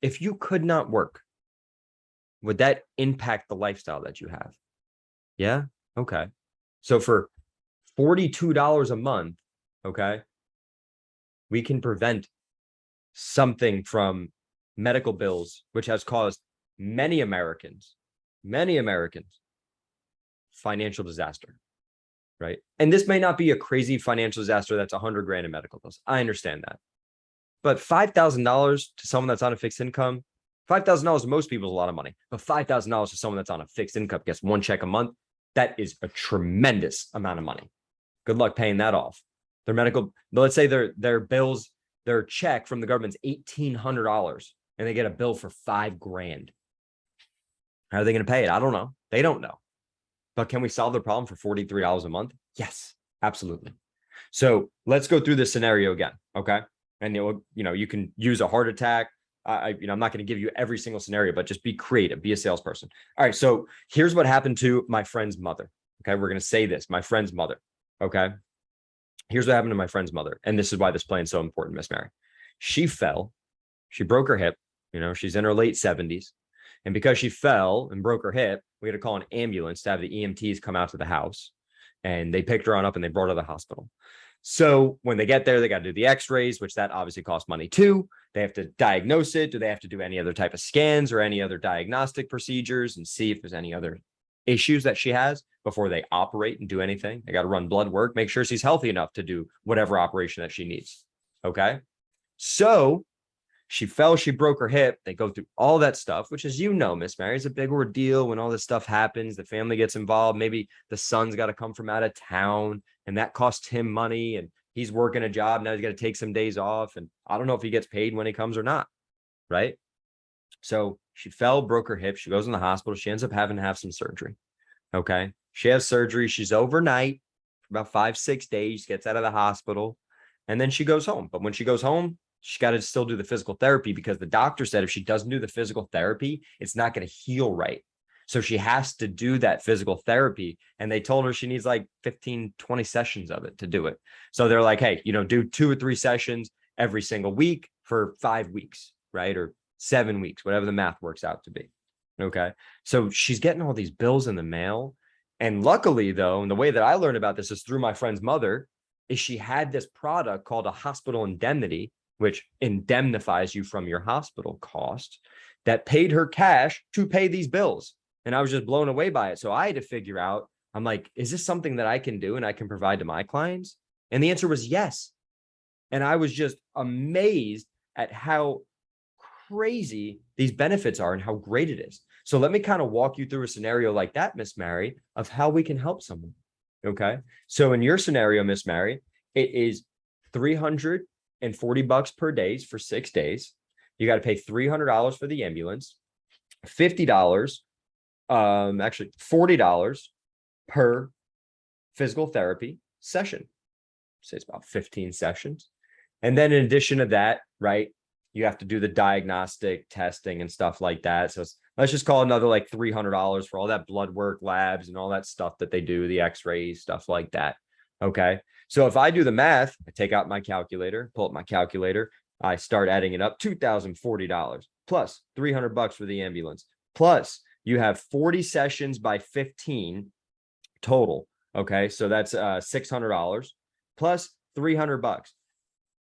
If you could not work, would that impact the lifestyle that you have? Yeah. Okay. So for $42 a month, okay, we can prevent something from medical bills, which has caused many Americans, financial disaster, right? And this may not be a crazy financial disaster that's 100 grand in medical bills. I understand that. But $5,000 to someone that's on a fixed income, $5,000 to most people is a lot of money, but $5,000 to someone that's on a fixed income, gets one check a month, that is a tremendous amount of money. Good luck paying that off. Their medical, let's say their bills, their check from the government's $1,800 and they get a bill for $5 grand. How are they going to pay it? I don't know. They don't know. But can we solve the problem for $43 a month? Yes, absolutely. So let's go through this scenario again. Okay. And you can use a heart attack. I'm not going to give you every single scenario, but just be creative, be a salesperson. All right. So here's what happened to my friend's mother. Okay. We're going to say this, my friend's mother. Okay. Here's what happened to my friend's mother. And this is why this plan is so important, Miss Mary. She fell, she broke her hip, she's in her late 70s. And because she fell and broke her hip, we had to call an ambulance to have the EMTs come out to the house. And they picked her on up and they brought her to the hospital. So when they get there, they got to do the x-rays, which that obviously costs money too. They have to diagnose it. Do they have to do any other type of scans or any other diagnostic procedures and see if there's any other issues that she has before they operate and do anything? They got to run blood work, make sure she's healthy enough to do whatever operation that she needs. Okay. So she fell, she broke her hip. They go through all that stuff, which, as you know, Miss Mary, is a big ordeal when all this stuff happens. The family gets involved. Maybe the son's got to come from out of town and that costs him money and he's working a job. Now he's got to take some days off. And I don't know if he gets paid when he comes or not. Right. So she fell, broke her hip. She goes in the hospital. She ends up having to have some surgery. Okay. She has surgery. She's overnight for about 5-6 days, gets out of the hospital, and then she goes home. But when she goes home, she's got to still do the physical therapy because the doctor said if she doesn't do the physical therapy, it's not going to heal right. So she has to do that physical therapy. And they told her she needs like 15, 20 sessions of it to do it. So they're like, hey, do 2 or 3 sessions every single week for 5 weeks, right? Or 7 weeks, whatever the math works out to be. Okay. So she's getting all these bills in the mail. And luckily, though, and the way that I learned about this is through my friend's mother, is she had this product called a hospital indemnity, which indemnifies you from your hospital costs, that paid her cash to pay these bills. And I was just blown away by it. So I had to figure out, I'm like, is this something that I can do and I can provide to my clients? And the answer was yes. And I was just amazed at how crazy these benefits are and how great it is. So let me kind of walk you through a scenario like that, Miss Mary, of how we can help someone. Okay. So in your scenario, Miss Mary, it is $340 per day for 6 days. You got to pay $300 for the ambulance, $50, actually $40 per physical therapy session. Say it's about 15 sessions. And then in addition to that, right, you have to do the diagnostic testing and stuff like that. So let's just call another like $300 for all that blood work, labs, and all that stuff that they do, the x-rays, stuff like that. Okay. So if I do the math, I take out my calculator, pull up my calculator, I start adding it up, $2,040 plus $300 for the ambulance. Plus you have 40 sessions by 15 total. Okay. So that's $600 plus $300.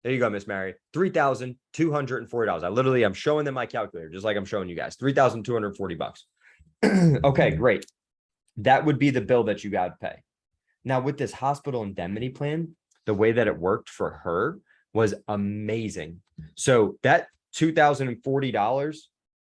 There you go, Miss Mary. $3,240. I'm showing them my calculator, just like I'm showing you guys. $3,240. Okay, great. That would be the bill that you got to pay. Now, with this hospital indemnity plan, the way that it worked for her was amazing. So that $2,040,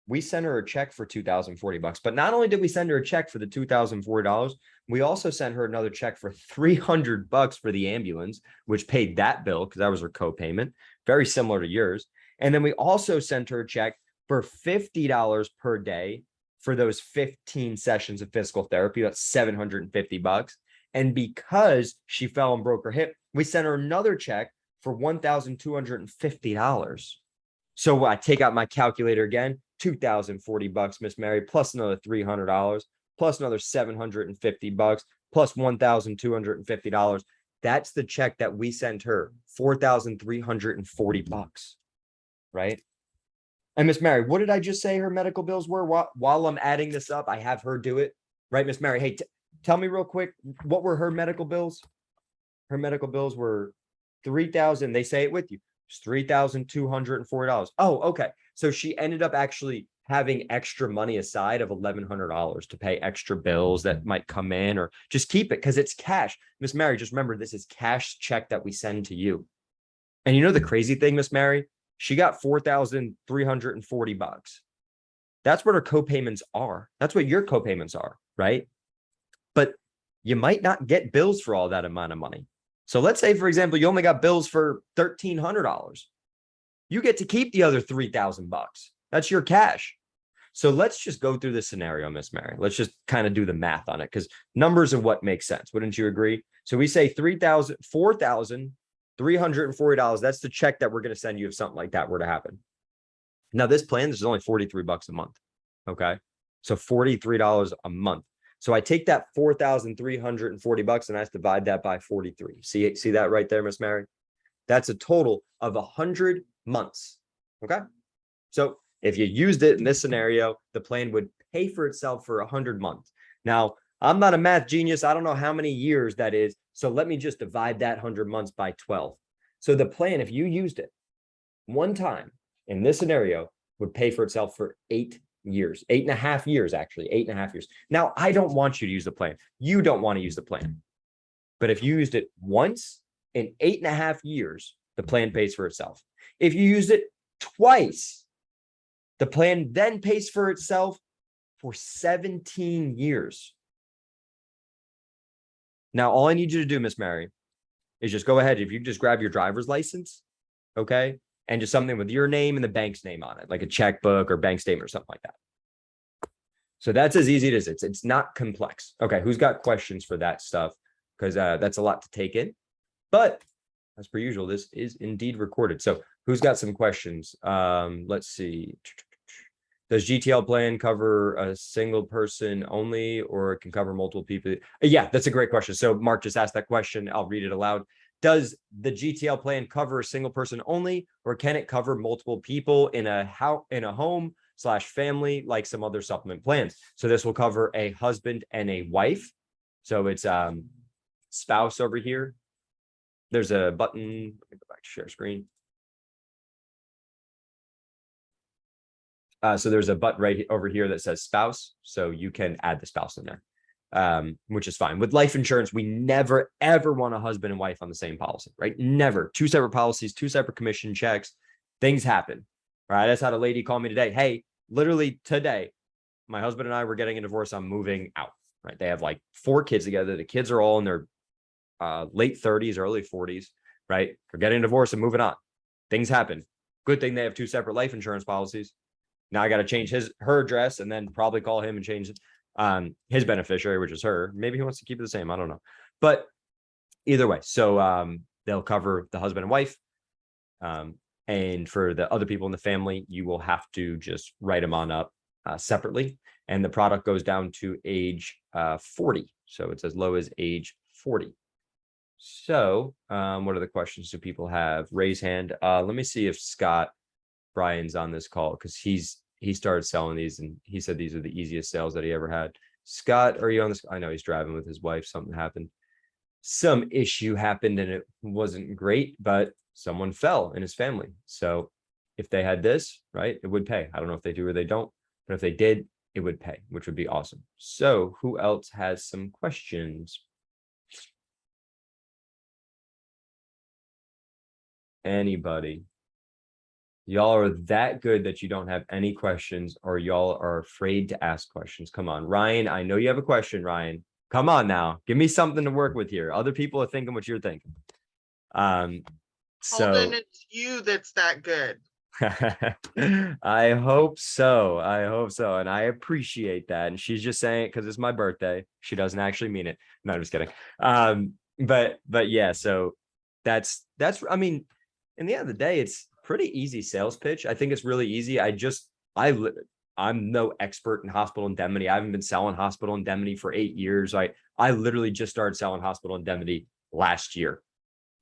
we sent her a check for $2,040. But not only did we send her a check for the $2,040, we also sent her another check for $300 for the ambulance, which paid that bill because that was her co-payment, very similar to yours. And then we also sent her a check for $50 per day for those 15 sessions of physical therapy. That's $750. And because she fell and broke her hip, we sent her another check for $1,250. So I take out my calculator again, $2,040, Miss Mary, plus another $300, plus another $750, plus $1,250. That's the check that we sent her, $4,340, right? And Miss Mary, what did I just say her medical bills were? While I'm adding this up, I have her do it, right, Miss Mary? Hey, tell me real quick, what were her medical bills? Her medical bills were 3,000. They say it with you. It's $3,204. Oh, okay. So she ended up actually having extra money aside of $1,100 to pay extra bills that might come in, or just keep it because it's cash. Miss Mary, just remember, this is cash check that we send to you. And you know the crazy thing, Miss Mary? She got $4,340. That's what her co-payments are. That's what your co-payments are, right? But you might not get bills for all that amount of money. So let's say, for example, you only got bills for $1,300. You get to keep the other $3,000. That's your cash. So let's just go through this scenario, Miss Mary. Let's just kind of do the math on it, because numbers are what makes sense. Wouldn't you agree? So we say $4,340. That's the check that we're going to send you if something like that were to happen. Now, this plan, this is only $43 a month. Okay. So $43 a month. So I take that $4,340 and I divide that by 43. See that right there, Miss Mary? That's a total of 100 months. Okay. So if you used it in this scenario, the plan would pay for itself for 100 months. Now, I'm not a math genius. I don't know how many years that is. So let me just divide that 100 months by 12. So the plan, if you used it one time in this scenario, would pay for itself for 8 years, 8.5 years, actually, 8.5 years. Now, I don't want you to use the plan. You don't want to use the plan. But if you used it once in 8.5 years, the plan pays for itself. If you used it twice, the plan then pays for itself for 17 years. Now, all I need you to do, Miss Mary, is just go ahead. If you just grab your driver's license, okay, and just something with your name and the bank's name on it, like a checkbook or bank statement or something like that. So that's as easy as it's not complex. Okay, who's got questions for that stuff? Because that's a lot to take in. But as per usual, this is indeed recorded. So who's got some questions? Let's see. Does GTL plan cover a single person only, or it can cover multiple people? Yeah, that's a great question. So Mark just asked that question. I'll read it aloud. Does the GTL plan cover a single person only, or can it cover multiple people in a home/family, like some other supplement plans? So this will cover a husband and a wife. So it's spouse over here. There's a button. Let me go back to share screen. So there's a button right over here that says spouse. So you can add the spouse in there, which is fine. With life insurance, we never, ever want a husband and wife on the same policy, right? Never. 2 separate policies, 2 separate commission checks. Things happen, right? That's how the lady called me today. Hey, literally today, my husband and I were getting a divorce. I'm moving out, right? They have like 4 kids together. The kids are all in their late 30s, early 40s, right? They're getting a divorce and moving on. Things happen. Good thing they have 2 separate life insurance policies. Now I got to change her address and then probably call him and change his beneficiary, which is her. Maybe he wants to keep it the same. I don't know. But either way, so they'll cover the husband and wife. And for the other people in the family, you will have to just write them on up separately. And the product goes down to age 40. So it's as low as age 40. So what are the questions do people have? Raise hand. Let me see if Scott Brian's on this call, because he started selling these and he said these are the easiest sales that he ever had. Scott, are you on this? I know he's driving with his wife. Something happened. Some issue happened and it wasn't great, but someone fell in his family. So if they had this, right, it would pay. I don't know if they do or they don't, but if they did, it would pay, which would be awesome. So who else has some questions? Anybody? Y'all are that good that you don't have any questions, or y'all are afraid to ask questions. Come on, Ryan. I know you have a question, Ryan. Come on now. Give me something to work with here. Other people are thinking what you're thinking. Holden, it's you that's that good. I hope so. I hope so. And I appreciate that. And she's just saying it because it's my birthday. She doesn't actually mean it. No, I'm just kidding. But yeah, so that's I mean, in the end of the day, it's pretty easy sales pitch. I think it's really easy. I'm no expert in hospital indemnity. I haven't been selling hospital indemnity for 8 years. I literally just started selling hospital indemnity last year.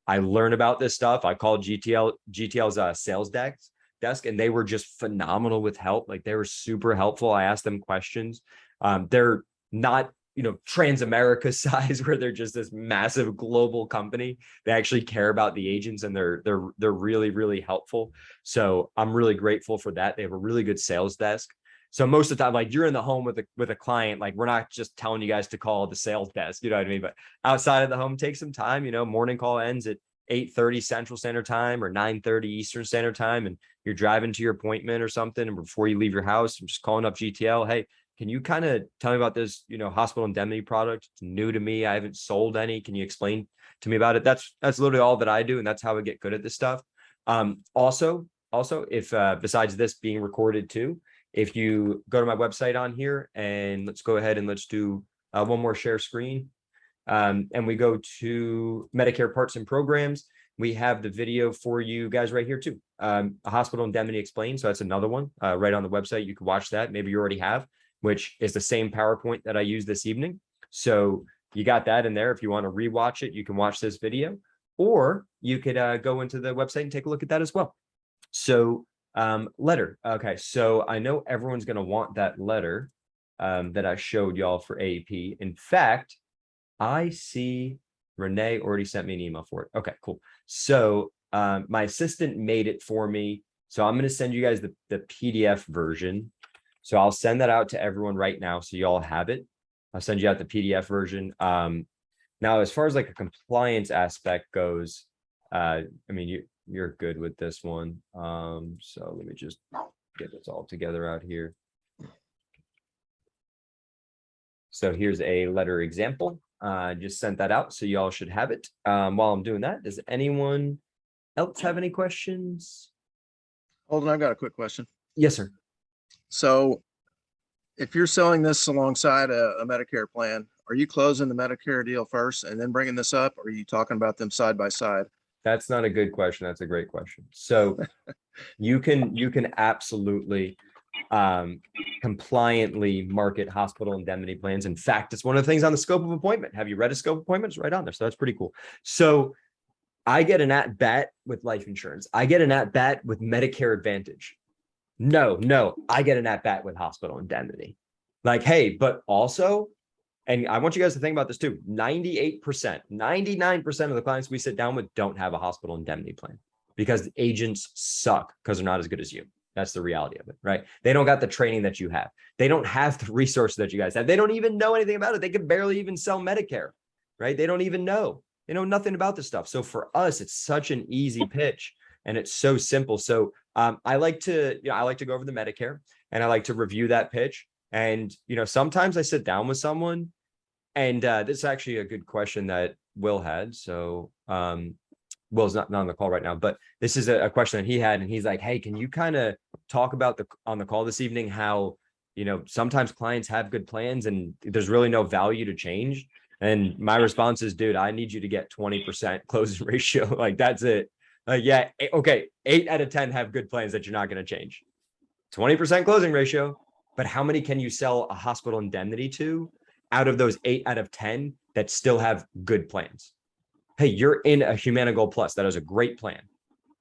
I learned about this stuff. I called GTL's sales desk, and they were just phenomenal with help. Like, they were super helpful. I asked them questions. They're not, Transamerica size, where they're just this massive global company. They actually care about the agents, and they're really, really helpful. So I'm really grateful for that. They have a really good sales desk. So most of the time, like, you're in the home with a client, like, we're not just telling you guys to call the sales desk, you know what I mean? But outside of the home, take some time. Morning call ends at 8:30 Central Standard Time or 9:30 Eastern Standard Time, and you're driving to your appointment or something, and before you leave your house, I'm just calling up GTL. Hey, can you kind of tell me about this, hospital indemnity product? It's new to me. I haven't sold any. Can you explain to me about it? That's literally all that I do, and that's how I get good at this stuff. Also, if besides this being recorded too, if you go to my website on here, and let's go ahead and let's do one more share screen. And we go to Medicare parts and programs. We have the video for you guys right here too. A hospital indemnity explained. So that's another one right on the website. You can watch that. Maybe you already have, which is the same PowerPoint that I used this evening. So you got that in there. If you want to rewatch it, you can watch this video, or you could go into the website and take a look at that as well. So letter. Okay. So I know everyone's going to want that letter that I showed y'all for AEP. In fact, I see Renee already sent me an email for it. Okay, cool. So my assistant made it for me. So I'm going to send you guys the PDF version. So I'll send that out to everyone right now, so y'all have it. I'll send you out the PDF version. Now, as far as like a compliance aspect goes, I mean, you're good with this one. So let me just get this all together out here. So here's a letter example. Just sent that out, so y'all should have it. While I'm doing that, does anyone else have any questions? Holden, I've got a quick question. Yes, sir. So if you're selling this alongside a Medicare plan, are you closing the Medicare deal first and then bringing this up? Or are you talking about them side by side? That's not a good question. That's a great question. So you can absolutely compliantly market hospital indemnity plans. In fact, it's one of the things on the scope of appointment. Have you read a scope of appointment? It's right on there. So that's pretty cool. So I get an at bat with life insurance. I get an at bat with Medicare Advantage. No, I get an at bat with hospital indemnity. Like, hey, but also, and I want you guys to think about this too, 98%, 99% of the clients we sit down with don't have a hospital indemnity plan, because agents suck because they're not as good as you. That's the reality of it, right? They don't got the training that you have. They don't have the resources that you guys have. They don't even know anything about it. They could barely even sell Medicare, right? They don't even know. They know nothing about this stuff. So for us, it's such an easy pitch, and it's so simple. So I like to go over the Medicare, and I like to review that pitch. And, sometimes I sit down with someone, and this is actually a good question that Will had. So Will's not on the call right now, but this is a question that he had, and he's like, hey, can you kind of talk about on the call this evening, how, sometimes clients have good plans and there's really no value to change. And my response is, dude, I need you to get 20% closing ratio. Like, that's it. Yeah. Okay. 8 out of 10 have good plans that you're not going to change. 20% closing ratio. But how many can you sell a hospital indemnity to out of those 8 out of 10 that still have good plans? Hey, you're in a Humana Gold Plus. That is a great plan,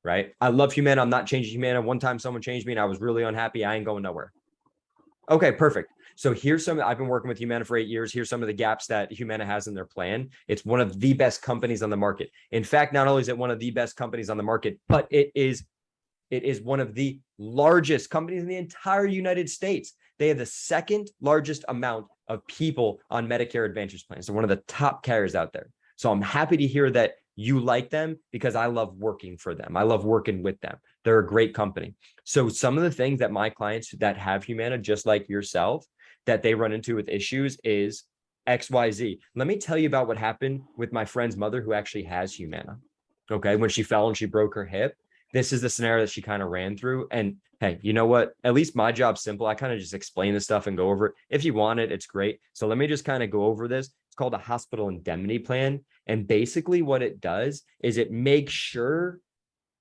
right? I love Humana. I'm not changing Humana. One time someone changed me and I was really unhappy. I ain't going nowhere. Okay, perfect. So here's I've been working with Humana for 8 years. Here's some of the gaps that Humana has in their plan. It's one of the best companies on the market. In fact, not only is it one of the best companies on the market, but it is one of the largest companies in the entire United States. They have the second largest amount of people on Medicare Advantage plans. They're one of the top carriers out there. So I'm happy to hear that you like them because I love working for them. I love working with them. They're a great company. So some of the things that my clients that have Humana, just like yourself, that they run into with issues is XYZ. Let me tell you about what happened with my friend's mother who actually has Humana. Okay. When she fell and she broke her hip, this is the scenario that she kind of ran through. And hey, you know what? At least my job's simple. I kind of just explain this stuff and go over it. If you want it, it's great. So let me just kind of go over this. It's called a Hospital Indemnity Plan. And basically what it does is it makes sure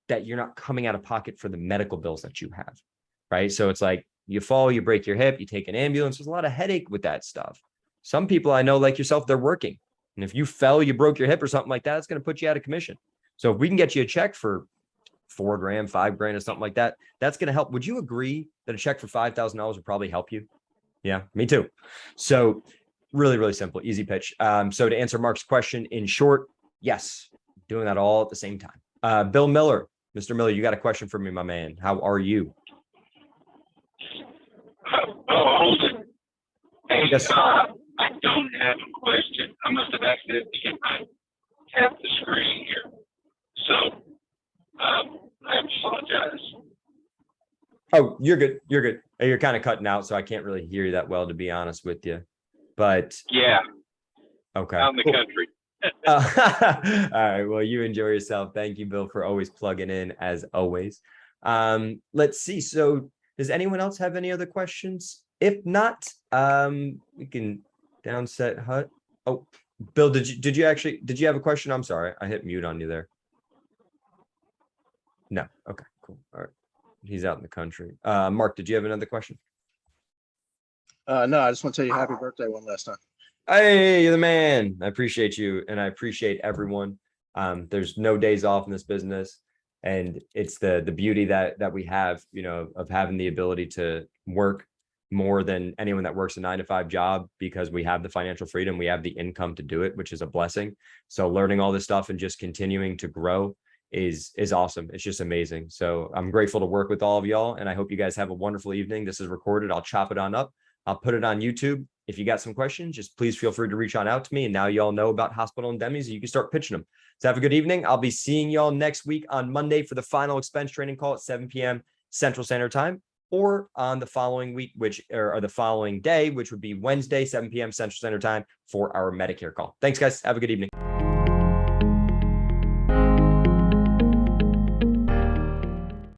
that you're not coming out of pocket for the medical bills that you have, right? So it's like you fall, you break your hip, you take an ambulance. There's a lot of headache with that stuff. Some people I know, like yourself, they're working. And if you fell, you broke your hip or something like that, it's going to put you out of commission. So if we can get you a check for $4 grand, $5 grand or something like that, that's going to help. Would you agree that a check for $5,000 would probably help you? Yeah, me too. So really, really simple, easy pitch. So to answer Mark's question in short, yes, doing that all at the same time. Bill Miller, Mr. Miller, you got a question for me, my man. How are you? Hold it. Hey, Yes. I don't have a question. I must have accidentally hit my tap the screen here. So, I apologize. Oh, you're good. You're good. You're kind of cutting out, so I can't really hear you that well, to be honest with you. But Yeah, okay. out in the Cool. country. All right. Well, you enjoy yourself. Thank you, Bill, for always plugging in as always. Let's see. So does anyone else have any other questions? If not, we can downset Hut. Oh, Bill, did you have a question? I'm sorry. I hit mute on you there. No. Okay, cool. All right. He's out in the country. Mark, did you have another question? No, I just want to tell you happy birthday one last time. Hey, you're the man. I appreciate you. And I appreciate everyone. There's no days off in this business. And it's the beauty that we have, you know, of having the ability to work more than anyone that works a 9-to-5 job, because we have the financial freedom, we have the income to do it, which is a blessing. So learning all this stuff and just continuing to grow is awesome. It's just amazing. So I'm grateful to work with all of y'all, and I hope you guys have a wonderful evening. This is recorded. I'll chop it on up. I'll put it on YouTube. If you got some questions, just please feel free to reach out to me. And now y'all know about hospital indemnities, you can start pitching them. So have a good evening. I'll be seeing y'all next week on Monday for the final expense training call at 7 p.m. Central Standard Time, or on the following week, or the following day, which would be Wednesday, 7 p.m. Central Standard Time for our Medicare call. Thanks, guys. Have a good evening.